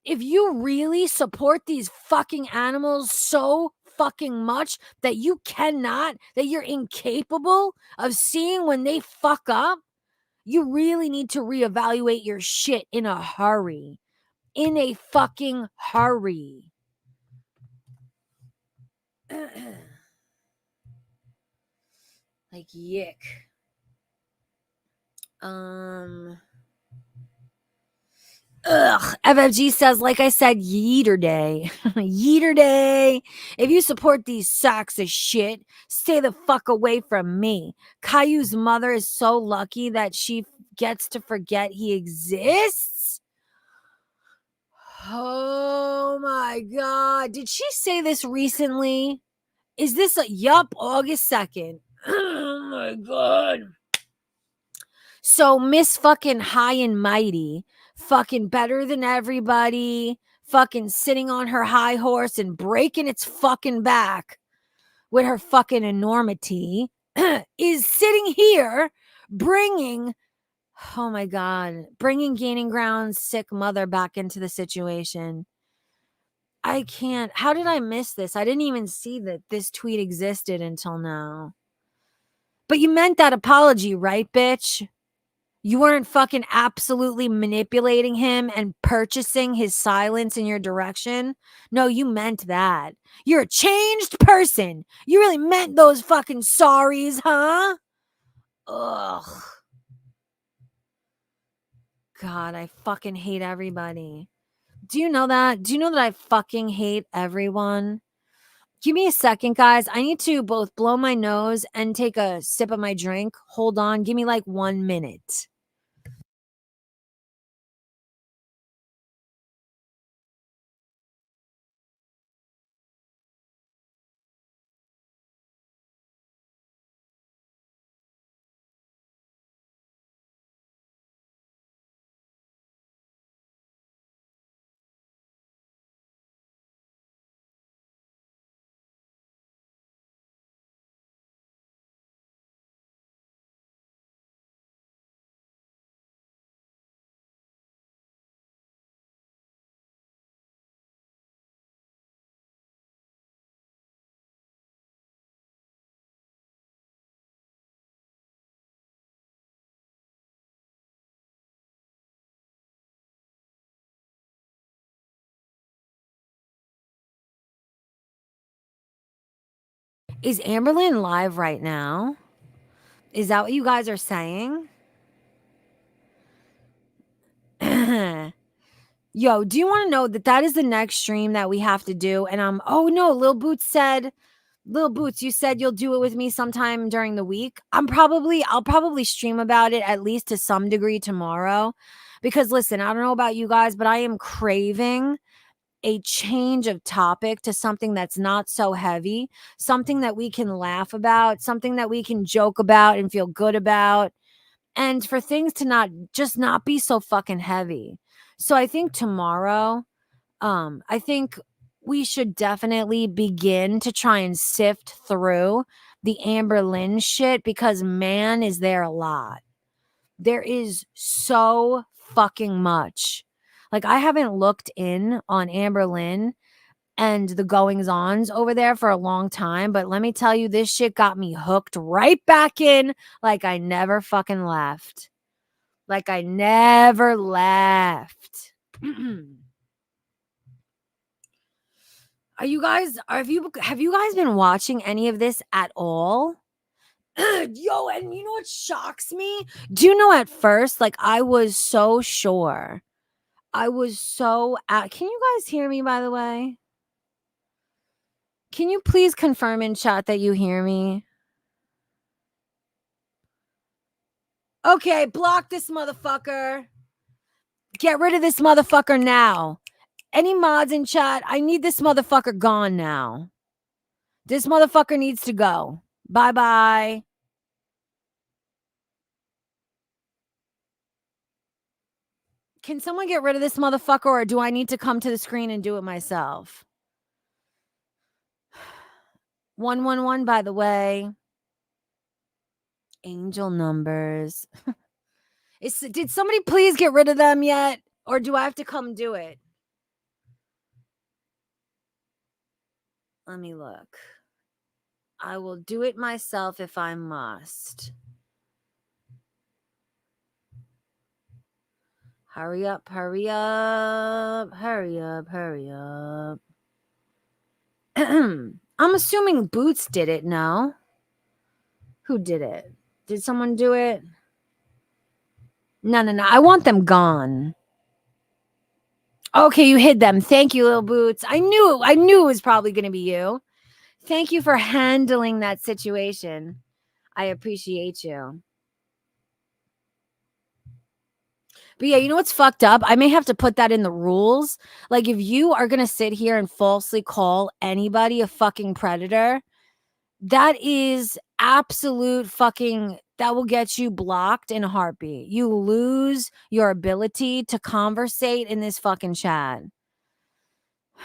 If you really support these fucking animals so fucking much that you're incapable of seeing when they fuck up, you really need to reevaluate your shit in a hurry. In a fucking hurry. Like, yick. Ugh. FFG says, like I said, yeeter day. Yeeter day. If you support these sacks of shit, stay the fuck away from me. Caillou's mother is so lucky that she gets to forget he exists. Oh my God. Did she say this recently? Is this yup, August 2nd? Oh my God. So Miss fucking High and Mighty, fucking better than everybody, fucking sitting on her high horse and breaking its fucking back with her fucking enormity, is sitting here bringing, oh my God, bringing Gaining Ground's sick mother back into the situation. I can't. How did I miss this? I didn't even see that this tweet existed until now. But you meant that apology, right, bitch? You weren't fucking absolutely manipulating him and purchasing his silence in your direction. No, you meant that. You're a changed person. You really meant those fucking sorries, huh? Ugh. God, I fucking hate everybody. Do you know that? Do you know that I fucking hate everyone? Give me a second, guys. I need to both blow my nose and take a sip of my drink. Hold on. Give me like 1 minute. Is Amberlynn live right now? Is that what you guys are saying? Yo, do you want to know that is the next stream that we have to do? And oh no, Lil Boots, you said you'll do it with me sometime during the week. I'll probably stream about it at least to some degree tomorrow. Because listen, I don't know about you guys, but I am craving a change of topic to something that's not so heavy, something that we can laugh about, something that we can joke about and feel good about, and for things to not be so fucking heavy. So I think tomorrow, I think we should definitely begin to try and sift through the Amberlynn shit, because man, is there a lot. There is so fucking much. Like, I haven't looked in on Amberlynn and the goings-ons over there for a long time, but let me tell you, this shit got me hooked right back in like I never fucking left. Like I never left. Have you guys been watching any of this at all? Yo, and you know what shocks me? Do you know, at first, like, I was so sure. Can you guys hear me, by the way? Can you please confirm in chat that you hear me? Okay, block this motherfucker. Get rid of this motherfucker now. Any mods in chat? I need this motherfucker gone now. This motherfucker needs to go. Bye-bye. Can someone get rid of this motherfucker, or do I need to come to the screen and do it myself? 111, by the way. Angel numbers. Did somebody please get rid of them yet? Or do I have to come do it? Let me look. I will do it myself if I must. Hurry up, hurry up, hurry up, hurry up. I'm assuming Boots did it, no? Who did it? Did someone do it? No. I want them gone. Okay, you hid them. Thank you, Little Boots. I knew it was probably going to be you. Thank you for handling that situation. I appreciate you. But yeah, you know what's fucked up? I may have to put that in the rules. Like, if you are going to sit here and falsely call anybody a fucking predator, that is absolute fucking, that will get you blocked in a heartbeat. You lose your ability to conversate in this fucking chat.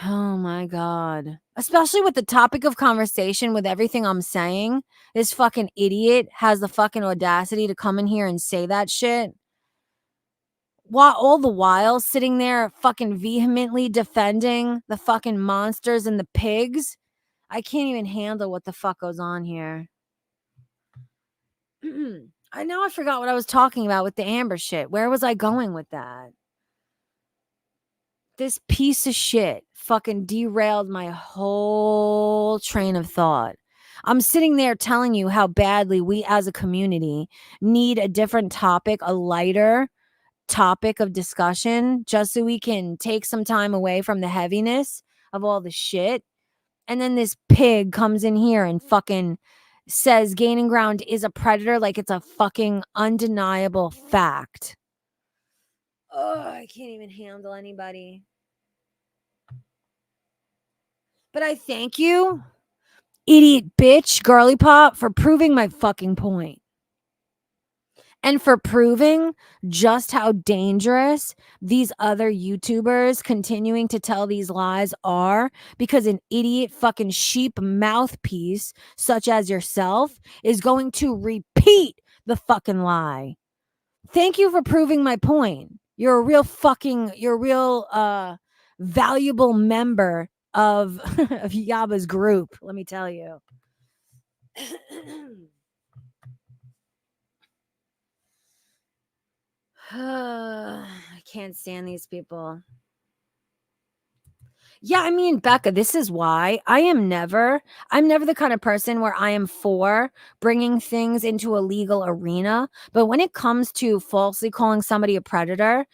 Oh my God. Especially with the topic of conversation, with everything I'm saying, this fucking idiot has the fucking audacity to come in here and say that shit. While all the while sitting there fucking vehemently defending the fucking monsters and the pigs. I can't even handle what the fuck goes on here. I know I forgot what I was talking about with the Amber shit. Where was I going with that? This piece of shit fucking derailed my whole train of thought. I'm sitting there telling you how badly we as a community need a different topic, a lighter topic of discussion, just so we can take some time away from the heaviness of all the shit. And then this pig comes in here and fucking says Gaining Ground is a predator like it's a fucking undeniable fact. Oh, I can't even handle anybody. But I thank you, idiot bitch, girly pop, for proving my fucking point. And for proving just how dangerous these other YouTubers continuing to tell these lies are, because an idiot fucking sheep mouthpiece such as yourself is going to repeat the fucking lie. Thank you for proving my point. You're a real valuable member of Yaba's group, let me tell you. I can't stand these people. Yeah, I mean, Becca, this is why I'm never the kind of person where I am for bringing things into a legal arena. But when it comes to falsely calling somebody a predator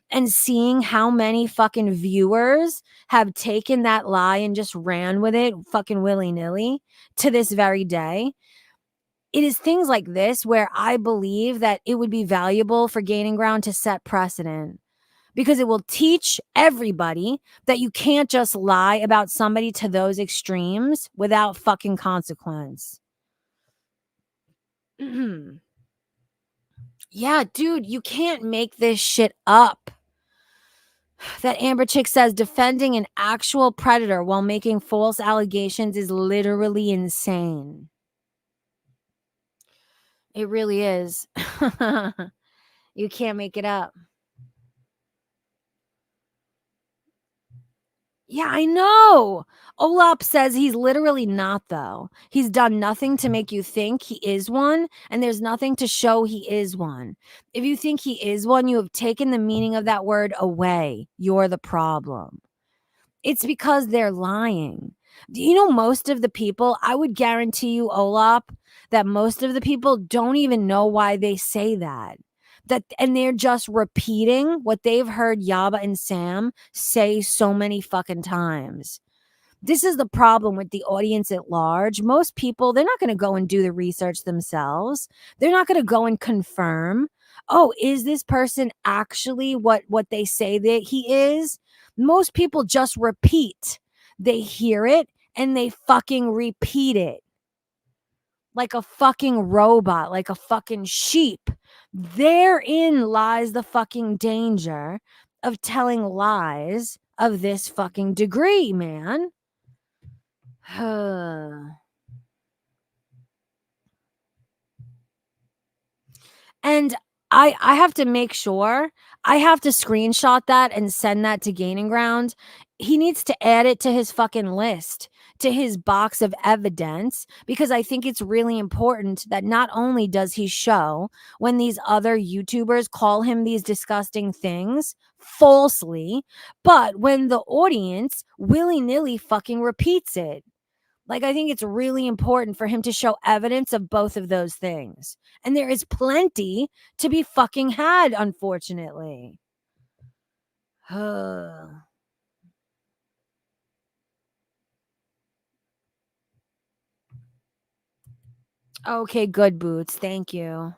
and seeing how many fucking viewers have taken that lie and just ran with it fucking willy-nilly to this very day, it is things like this where I believe that it would be valuable for Gaining Ground to set precedent, because it will teach everybody that you can't just lie about somebody to those extremes without fucking consequence. Yeah, dude, you can't make this shit up. That Amber chick says defending an actual predator while making false allegations is literally insane. It really is. You can't make it up. Yeah, I know. Olap says he's literally not, though. He's done nothing to make you think he is one, and there's nothing to show he is one. If you think he is one, you have taken the meaning of that word away. You're the problem. It's because they're lying. Do you know most of the people, I would guarantee you, Olap, that most of the people don't even know why they say that. And they're just repeating what they've heard Yaba and Sam say so many fucking times. This is the problem with the audience at large. Most people, they're not going to go and do the research themselves. They're not going to go and confirm, oh, is this person actually what they say that he is? Most people just repeat. They hear it and they fucking repeat it. Like a fucking robot, like a fucking sheep. Therein lies the fucking danger of telling lies of this fucking degree, man. And I have to make sure, I have to screenshot that and send that to Gaining Ground. He needs to add it to his fucking list, to his box of evidence, because I think it's really important that not only does he show when these other YouTubers call him these disgusting things falsely, but when the audience willy-nilly fucking repeats it. Like, I think it's really important for him to show evidence of both of those things. And there is plenty to be fucking had, unfortunately. Okay, good, Boots. Thank you.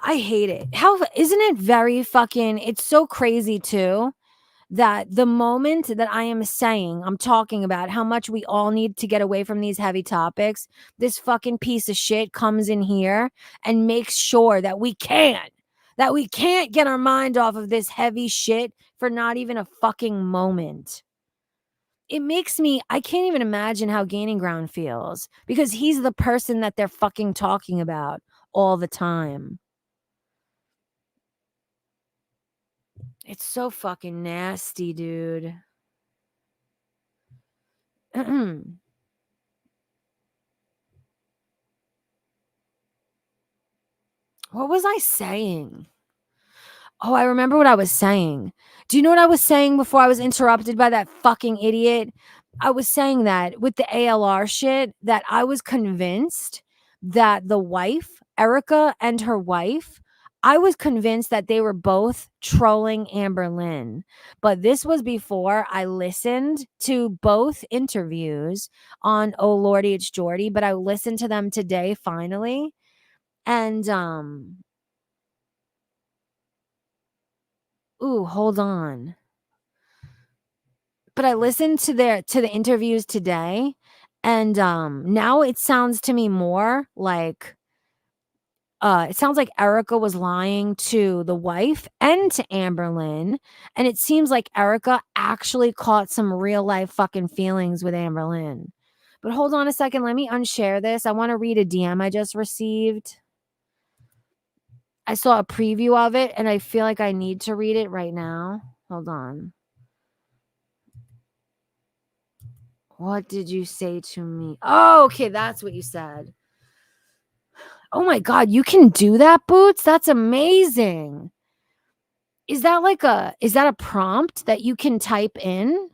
I hate it. How isn't it very fucking it's so crazy too that the moment that I'm talking about how much we all need to get away from these heavy topics, this fucking piece of shit comes in here and makes sure that we can't get our mind off of this heavy shit for not even a fucking moment. It makes me, I can't even imagine how Gaining Ground feels because he's the person that they're fucking talking about all the time. It's so fucking nasty, dude. What was I saying? Oh, I remember what I was saying. Do you know what I was saying before I was interrupted by that fucking idiot? I was saying that with the ALR shit, that I was convinced that the wife, Erica and her wife, I was convinced that they were both trolling Amberlynn. But this was before I listened to both interviews on Oh Lordy, It's Jordy, but I listened to them today finally. And ooh, hold on. But I listened to the interviews today, and now it sounds to me more like it sounds like Erica was lying to the wife and to Amberlynn, and it seems like Erica actually caught some real life fucking feelings with Amberlynn. But hold on a second, let me unshare this. I want to read a DM I just received. I saw a preview of it and I feel like I need to read it right now. Hold on. What did you say to me? Oh, okay, that's what you said. Oh my God, you can do that, Boots? That's amazing. Is that a prompt that you can type in?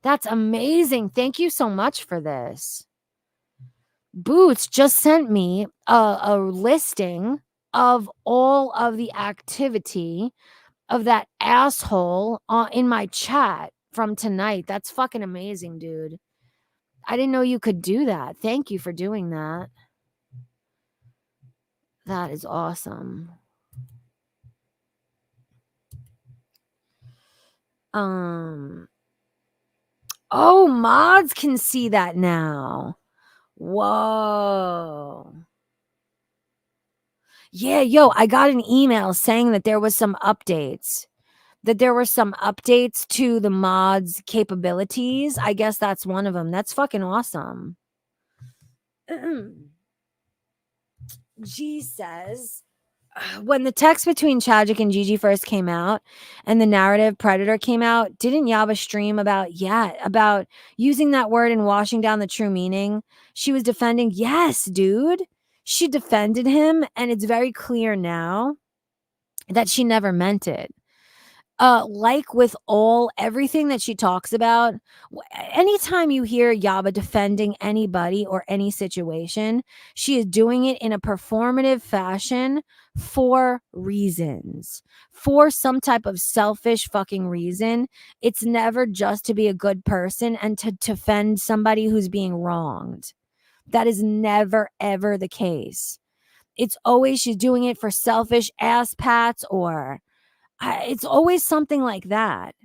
That's amazing. Thank you so much for this. Boots just sent me a listing of all of the activity of that asshole in my chat from tonight. That's fucking amazing, dude. I didn't know you could do that. Thank you for doing that. That is awesome. Oh, mods can see that now. Whoa. Yeah, yo, I got an email saying that there was some updates. That there were some updates to the mods capabilities. I guess that's one of them. That's fucking awesome. G says, when the text between Chadwick and Gigi first came out and the narrative Predator came out, didn't Yaba stream about using that word and washing down the true meaning? She was defending. Yes, dude. She defended him, and it's very clear now that she never meant it. Like with everything that she talks about, anytime you hear Yaba defending anybody or any situation, she is doing it in a performative fashion for reasons, for some type of selfish fucking reason. It's never just to be a good person and to defend somebody who's being wronged. That is never, ever the case. It's always she's doing it for selfish ass pats or it's always something like that.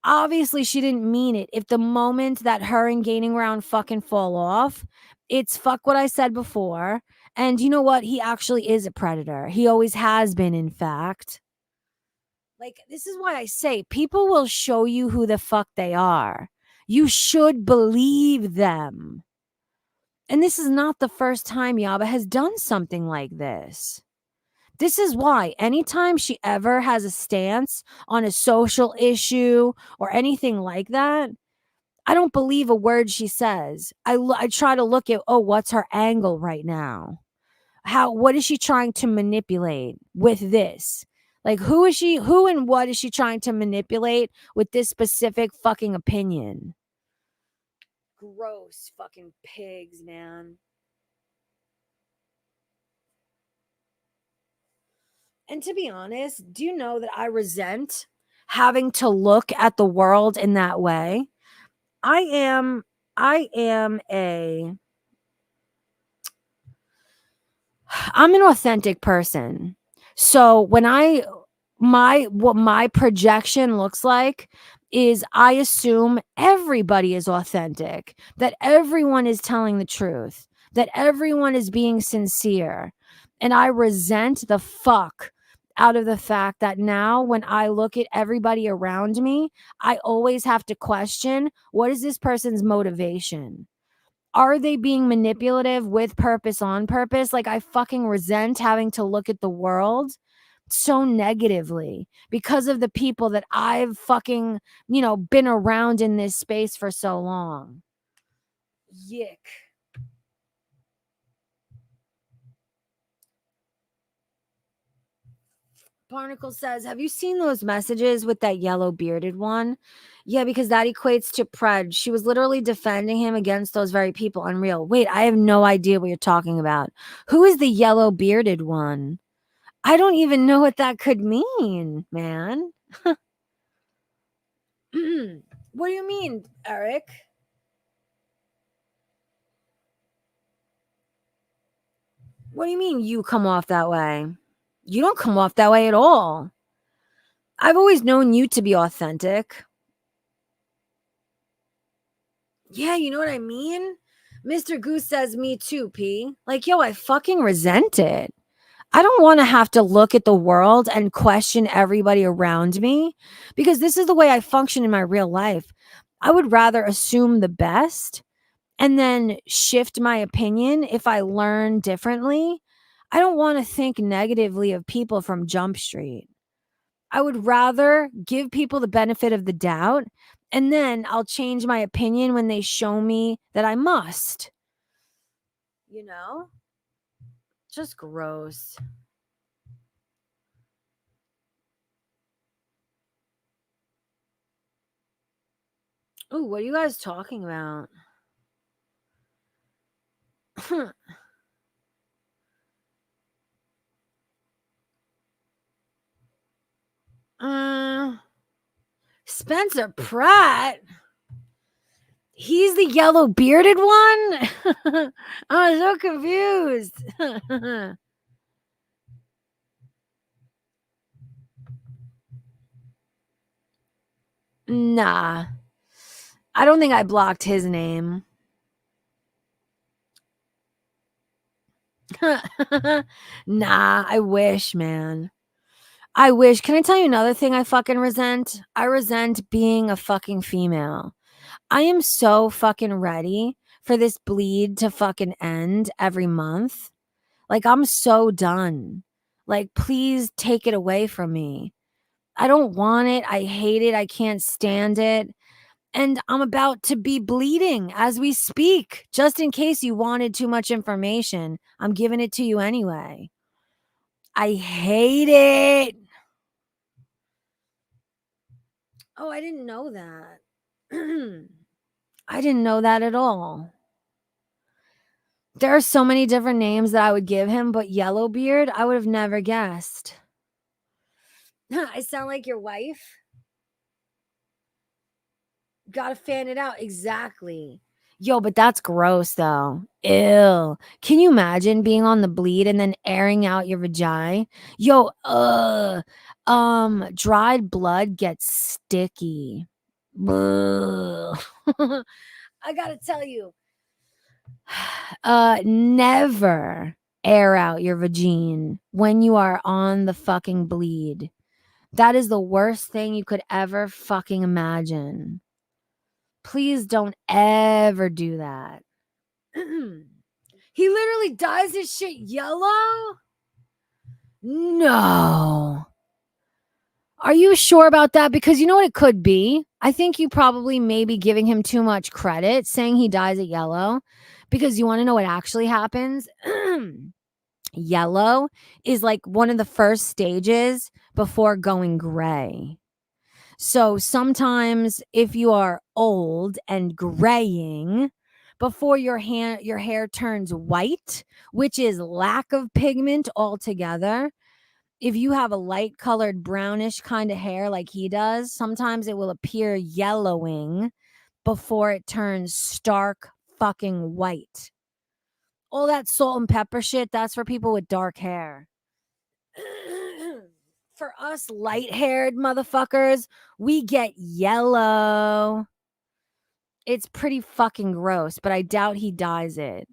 Obviously, she didn't mean it. If the moment that her and Gaining Ground fucking fall off, it's fuck what I said before. And you know what? He actually is a predator. He always has been, in fact. Like, this is why I say people will show you who the fuck they are. You should believe them. And this is not the first time Yaba has done something like this. This is why anytime she ever has a stance on a social issue or anything like that, I don't believe a word she says. I try to look at, what's her angle right now? What is she trying to manipulate with this? Like, who and what is she trying to manipulate with this specific fucking opinion? Gross fucking pigs, man. And to be honest, do you know that I resent having to look at the world in that way? I am a I'm an authentic person. So when what my projection looks like is I assume everybody is authentic, that everyone is telling the truth, that everyone is being sincere. And I resent the fuck out of the fact that now when I look at everybody around me, I always have to question, what is this person's motivation? Are they being manipulative with purpose, on purpose? Like, I fucking resent having to look at the world so negatively because of the people that I've fucking, been around in this space for so long. Yick. Barnacle says, have you seen those messages with that yellow bearded one? Yeah, because that equates to Pred. She was literally defending him against those very people. Unreal. Wait, I have no idea what you're talking about. Who is the yellow bearded one? I don't even know what that could mean, man. What do you mean, Eric? What do you mean you come off that way? You don't come off that way at all. I've always known you to be authentic. Yeah, you know what I mean? Mr. Goose says me too, P. Like, yo, I fucking resent it. I don't want to have to look at the world and question everybody around me because this is the way I function in my real life. I would rather assume the best and then shift my opinion if I learn differently. I don't want to think negatively of people from Jump Street. I would rather give people the benefit of the doubt, and then I'll change my opinion when they show me that I must. Just gross. Ooh, what are you guys talking about? Spencer Pratt. He's the yellow bearded one? I'm so confused. Nah. I don't think I blocked his name. Nah, I wish, man. I wish. Can I tell you another thing I fucking resent? I resent being a fucking female. I am so fucking ready for this bleed to fucking end every month. Like, I'm so done. Like, please take it away from me. I don't want it. I hate it. I can't stand it. And I'm about to be bleeding as we speak. Just in case you wanted too much information, I'm giving it to you anyway. I hate it. Oh, I didn't know that. I didn't know that at all. There are so many different names that I would give him, but Yellowbeard, I would have never guessed. I sound like your wife? Gotta fan it out. Exactly. Yo, but that's gross though. Ew. Can you imagine being on the bleed and then airing out your vagina? Yo, dried blood gets sticky. Ugh. I gotta tell you, never air out your vagina when you are on the fucking bleed. That is the worst thing you could ever fucking imagine. Please don't ever do that. He literally dyes his shit yellow? No. Are you sure about that? Because you know what it could be? I think you probably may be giving him too much credit saying he dyes it yellow. Because you want to know what actually happens? Yellow is like one of the first stages before going gray. So sometimes if you are old and graying before your hair turns white, which is lack of pigment altogether, if you have a light colored brownish kind of hair like he does, sometimes it will appear yellowing before it turns stark fucking white. All that salt and pepper shit, that's for people with dark hair. For us light-haired motherfuckers, we get yellow. It's pretty fucking gross, but I doubt he dyes it.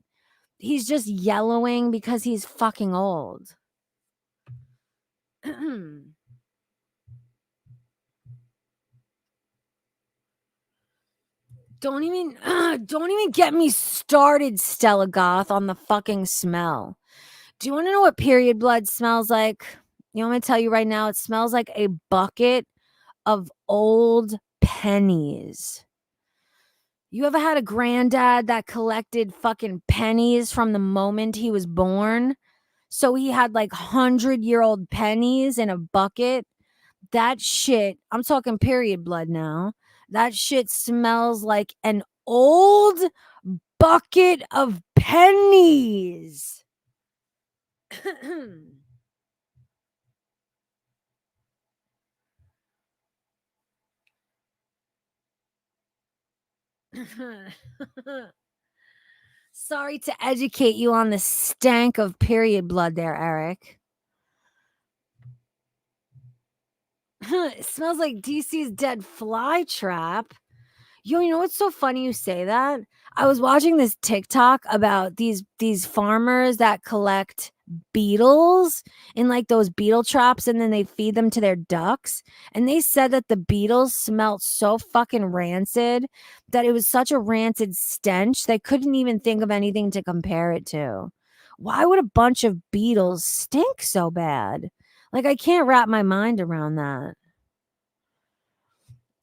He's just yellowing because he's fucking old. Don't even get me started, Stella Goth, on the fucking smell. Do you want to know what period blood smells like? You want me to tell you right now? It smells like a bucket of old pennies. You ever had a granddad that collected fucking pennies from the moment he was born? So he had like 100-year-old pennies in a bucket. That shit, I'm talking period blood now. That shit smells like an old bucket of pennies. Sorry to educate you on the stank of period blood there, Eric. It smells like DC's dead fly trap. Yo, you know what's so funny you say that? I was watching this TikTok about these farmers that collect beetles in like those beetle traps, and then they feed them to their ducks. And they said that the beetles smelled so fucking rancid that it was such a rancid stench they couldn't even think of anything to compare it to. Why would a bunch of beetles stink so bad? Like, I can't wrap my mind around that.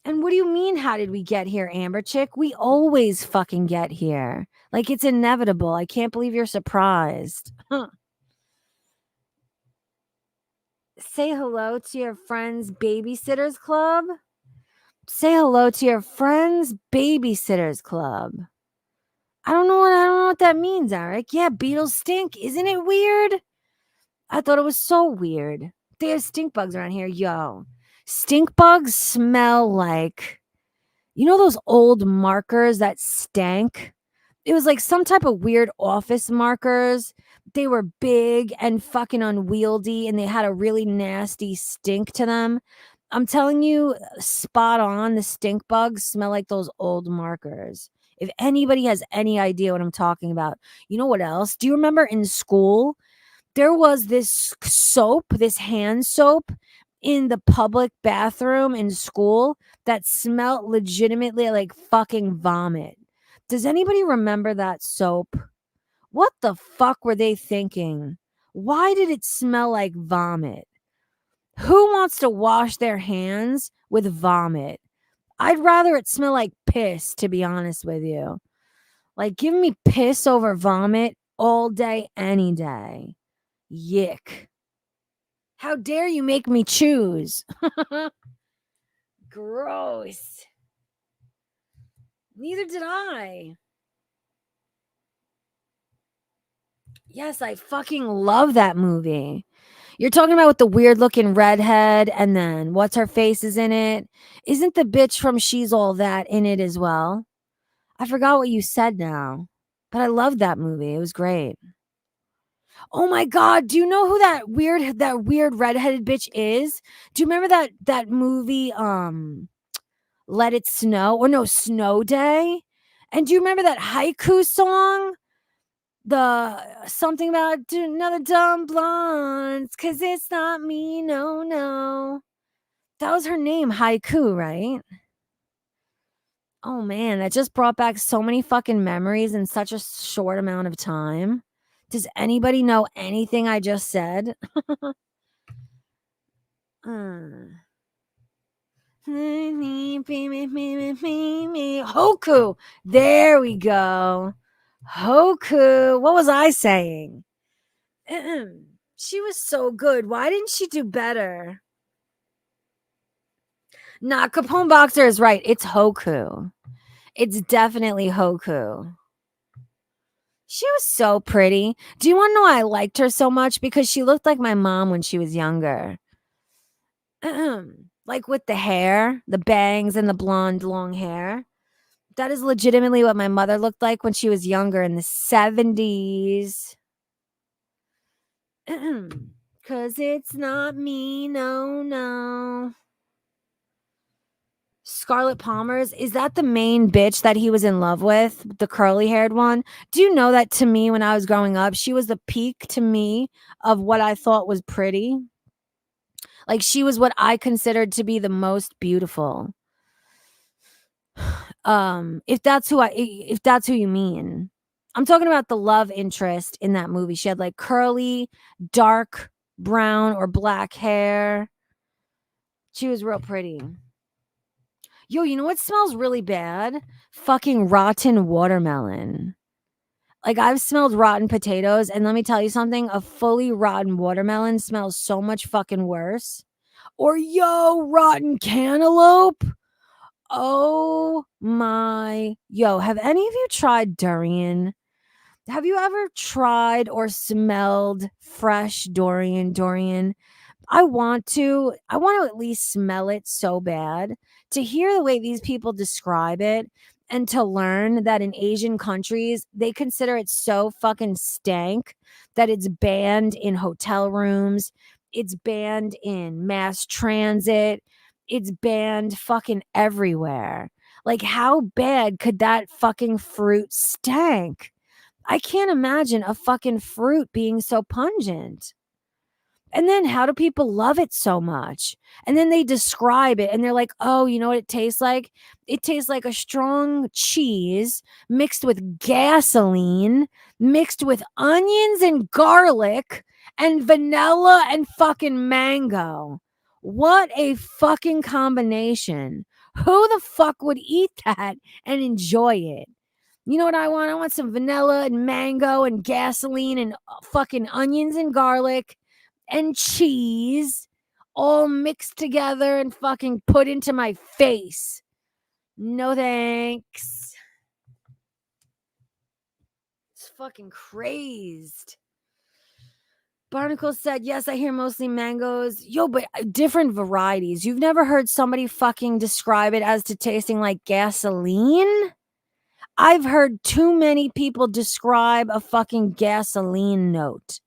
And what do you mean, how did we get here, Amber Chick? We always fucking get here. Like, it's inevitable. I can't believe you're surprised. Huh. Say hello to your friend's babysitters club. Say hello to your friend's babysitters club. I don't know what that means, Eric. Yeah, beetles stink. Isn't it weird? I thought it was so weird. They have stink bugs around here. Yo, stink bugs smell like, you know, those old markers that stank? It was like some type of weird office markers. They were big and fucking unwieldy, and they had a really nasty stink to them. I'm telling you, spot on. The stink bugs smell like those old markers. If anybody has any idea what I'm talking about, you know what else? Do you remember in school, there was this soap, this hand soap in the public bathroom in school that smelled legitimately like fucking vomit? Does anybody remember that soap? What the fuck were they thinking? Why did it smell like vomit? Who wants to wash their hands with vomit? I'd rather it smell like piss, to be honest with you. Like, give me piss over vomit all day, any day. Yick. How dare you make me choose? Gross. Neither did I. Yes, I fucking love that movie. You're talking about with the weird looking redhead, and then what's her face is in it. Isn't the bitch from She's All That in it as well? I forgot what you said now, but I loved that movie. It was great. Oh my god, do you know who that weird redheaded bitch is? Do you remember that movie Let It Snow, or no, Snow Day? And do you remember that haiku song? The something about another dumb blondes, cause it's not me, no. That was her name, Haiku, right? Oh man, that just brought back so many fucking memories in such a short amount of time. Does anybody know anything I just said? Hoku. There we go. Hoku. What was I saying? She was so good. Why didn't she do better? Nah, Capone Boxer is right. It's Hoku. It's definitely Hoku. She was so pretty. Do you want to know why I liked her so much? Because she looked like my mom when she was younger. Like with the hair, the bangs and the blonde long hair. That is legitimately what my mother looked like when she was younger in the 70s. Cause it's not me, no. Scarlett Palmer's, is that the main bitch that he was in love with? The curly haired one? Do you know that to me when I was growing up, she was the peak to me of what I thought was pretty? Like she was what I considered to be the most beautiful. If that's who you mean. I'm talking about the love interest in that movie. She had like curly, dark brown or black hair. She was real pretty. Yo, you know what smells really bad? Fucking rotten watermelon. Like I've smelled rotten potatoes, and let me tell you something, a fully rotten watermelon smells so much fucking worse. Or yo, rotten cantaloupe. Oh my. Yo, have any of you tried durian? Have you ever tried or smelled fresh durian? I want to at least smell it so bad, to hear the way these people describe it, and to learn that in Asian countries, they consider it so fucking stank that it's banned in hotel rooms, it's banned in mass transit, it's banned fucking everywhere. Like, how bad could that fucking fruit stank? I can't imagine a fucking fruit being so pungent. And then how do people love it so much? And then they describe it and they're like, oh, you know what it tastes like? It tastes like a strong cheese mixed with gasoline, mixed with onions and garlic and vanilla and fucking mango. What a fucking combination. Who the fuck would eat that and enjoy it? You know what I want? I want some vanilla and mango and gasoline and fucking onions and garlic and cheese all mixed together and fucking put into my face. No thanks. It's fucking crazed. Barnacle said, yes, I hear mostly mangoes. Yo, but different varieties. You've never heard somebody fucking describe it as to tasting like gasoline? I've heard too many people describe a fucking gasoline note.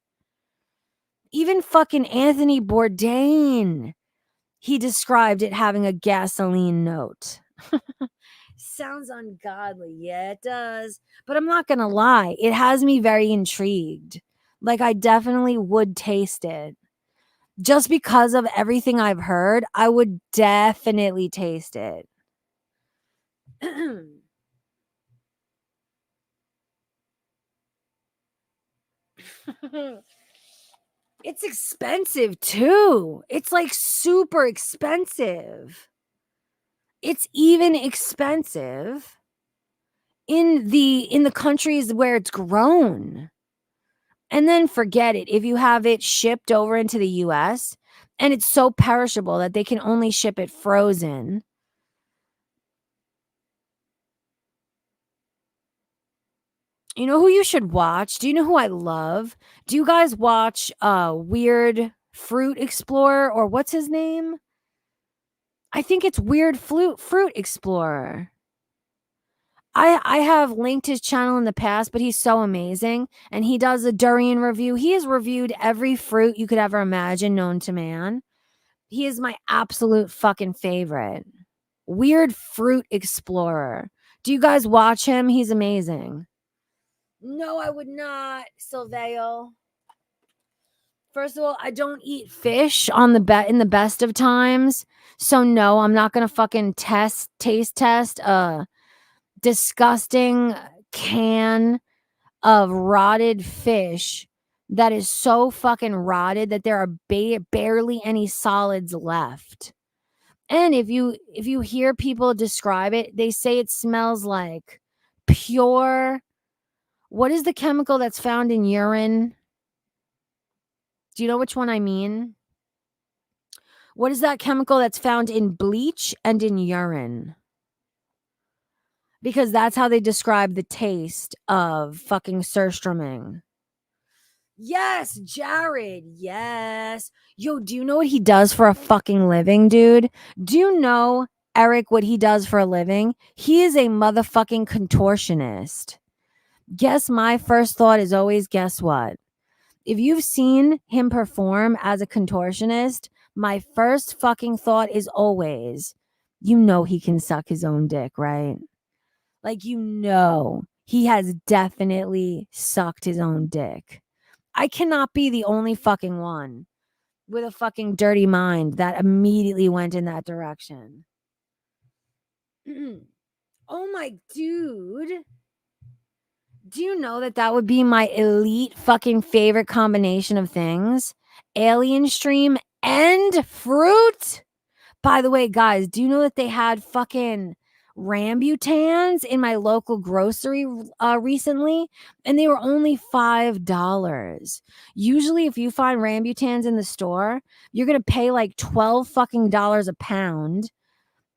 Even fucking Anthony Bourdain, he described it having a gasoline note. Sounds ungodly. Yeah, it does. But I'm not going to lie. It has me very intrigued. Like, I definitely would taste it. Just because of everything I've heard, I would definitely taste it. It's expensive too. It's like super expensive. It's even expensive in the countries where it's grown. And then forget it. If you have it shipped over into the US and it's so perishable that they can only ship it frozen. You know who you should watch? Do you know who I love? Do you guys watch Weird Fruit Explorer, or what's his name? I think it's Weird Fruit Explorer. I have linked his channel in the past, but he's so amazing. And he does a durian review. He has reviewed every fruit you could ever imagine known to man. He is my absolute fucking favorite. Weird Fruit Explorer. Do you guys watch him? He's amazing. No, I would not, Sylvale. First of all, I don't eat fish in the best of times. So no, I'm not gonna fucking taste test a disgusting can of rotted fish that is so fucking rotted that there are barely any solids left. And if you hear people describe it, they say it smells like pure. What is the chemical that's found in urine? Do you know which one I mean? What is that chemical that's found in bleach and in urine? Because that's how they describe the taste of fucking surströmming. Yes, Jared. Yes. Yo, do you know what he does for a fucking living, dude? Do you know Eric, what he does for a living, he is a motherfucking contortionist. Guess my first thought is always, guess what? If you've seen him perform as a contortionist, my first fucking thought is always, you know he can suck his own dick, right? Like, you know, he has definitely sucked his own dick. I cannot be the only fucking one with a fucking dirty mind that immediately went in that direction. Oh my dude. Do you know that that would be my elite fucking favorite combination of things? Alien stream and fruit? By the way, guys, do you know that they had fucking rambutans in my local grocery recently? And they were only $5. Usually, if you find rambutans in the store, you're going to pay like $12 fucking a pound.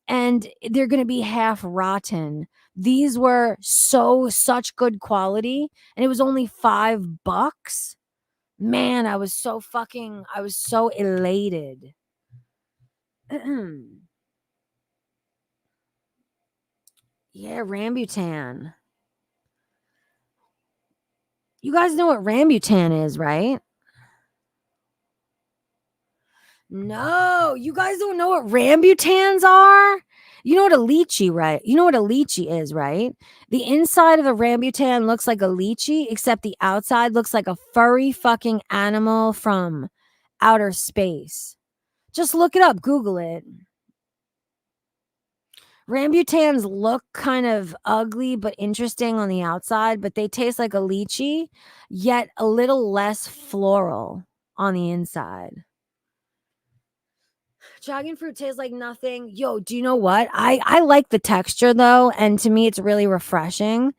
And they're going to be half rotten. These were such good quality. And it was only $5. Man, I was so elated. Yeah, rambutan. You guys know what rambutan is, right? No, you guys don't know what rambutans are? You know what a lychee, right? You know what a lychee is, right? The inside of a rambutan looks like a lychee, except the outside looks like a furry fucking animal from outer space. Just look it up, Google it. Rambutans look kind of ugly but interesting on the outside, but they taste like a lychee, yet a little less floral on the inside. Dragon fruit tastes like nothing. Yo, do you know what? I like the texture though, and to me it's really refreshing.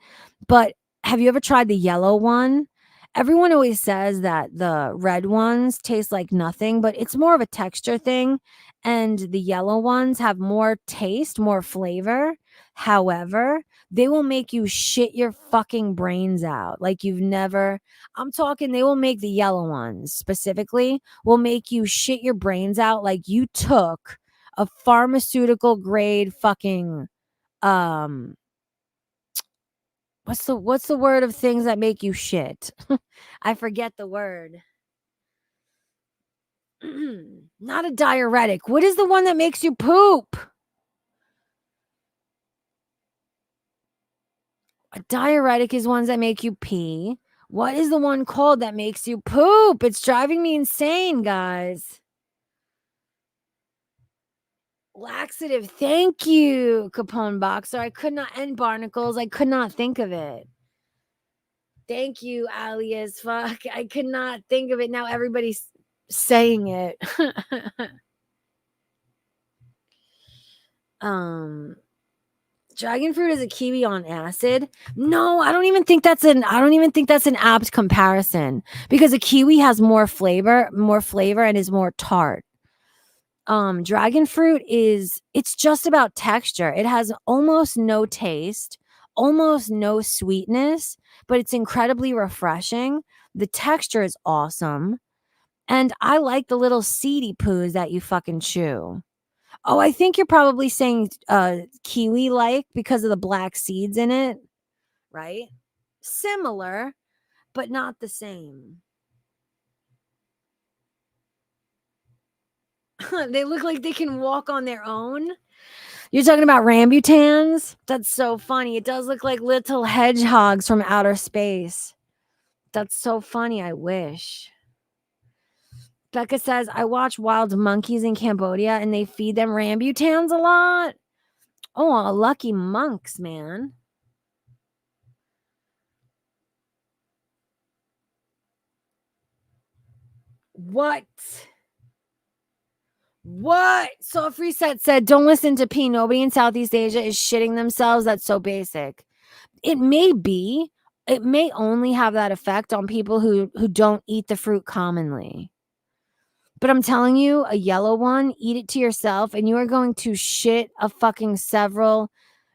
But have you ever tried the yellow one? Everyone always says that the red ones taste like nothing, but it's more of a texture thing. And the yellow ones have more taste, more flavor. However, they will make you shit your fucking brains out. Like you've never, I'm talking, they will make the yellow ones specifically, will make you shit your brains out like you took a pharmaceutical grade fucking, what's the word of things that make you shit? I forget the word. Not a diuretic. What is the one that makes you poop? A diuretic is ones that make you pee. What is the one called that makes you poop? It's driving me insane, guys. Laxative. Thank you, Capone Boxer. I could not, and Barnacles. I could not think of it. Thank you, alias. Fuck. I could not think of it. Now everybody's saying it. Dragon fruit is a kiwi on acid. No, I don't even think that's an apt comparison because a kiwi has more flavor and is more tart. Dragon fruit it's just about texture. It has almost no taste, almost no sweetness, but it's incredibly refreshing. The texture is awesome. And I like the little seedy poos that you fucking chew. Oh, I think you're probably saying kiwi like because of the black seeds in it, right? Similar, but not the same. They look like they can walk on their own. You're talking about rambutans? That's so funny. It does look like little hedgehogs from outer space. That's so funny. I wish. Becca says, I watch wild monkeys in Cambodia and they feed them rambutans a lot. Oh, lucky monks, man. What? Soft Reset said, don't listen to P. Nobody in Southeast Asia is shitting themselves. That's so basic. It may be. It may only have that effect on people who don't eat the fruit commonly. But I'm telling you, a yellow one, eat it to yourself and you are going to shit a fucking several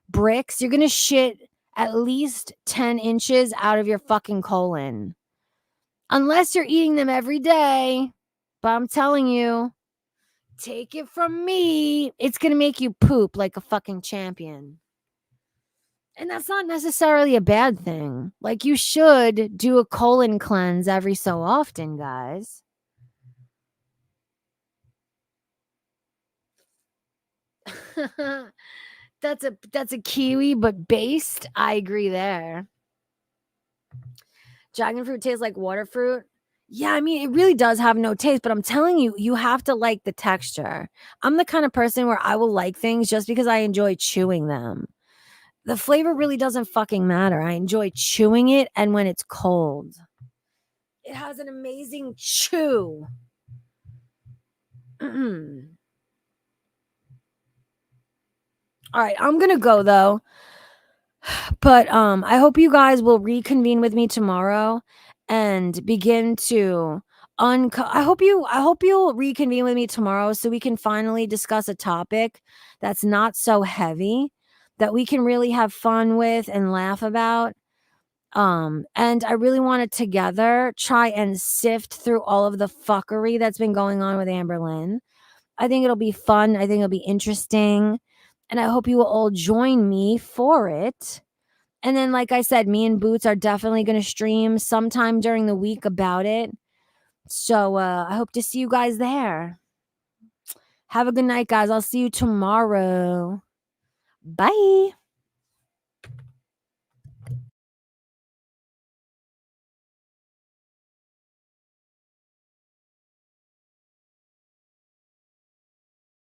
bricks. You're going to shit at least 10 inches out of your fucking colon. Unless you're eating them every day. But I'm telling you, Take it from me. It's going to make you poop like a fucking champion. And that's not necessarily a bad thing. Like, you should do a colon cleanse every so often, guys. That's a kiwi, but based. I agree there. Dragon fruit tastes like water fruit. Yeah, I mean, it really does have no taste, but I'm telling you, you have to like the texture. I'm the kind of person where I will like things just because I enjoy chewing them. The flavor really doesn't fucking matter. I enjoy chewing it and when it's cold. It has an amazing chew. All right, I'm going to go though. But I hope you guys will reconvene with me tomorrow and begin to I hope you'll reconvene with me tomorrow so we can finally discuss a topic that's not so heavy, that we can really have fun with and laugh about. And I really want to together try and sift through all of the fuckery that's been going on with Amberlynn. I think it'll be fun. I think it'll be interesting. And I hope you will all join me for it. And then, like I said, me and Boots are definitely going to stream sometime during the week about it. So I hope to see you guys there. Have a good night, guys. I'll see you tomorrow. Bye.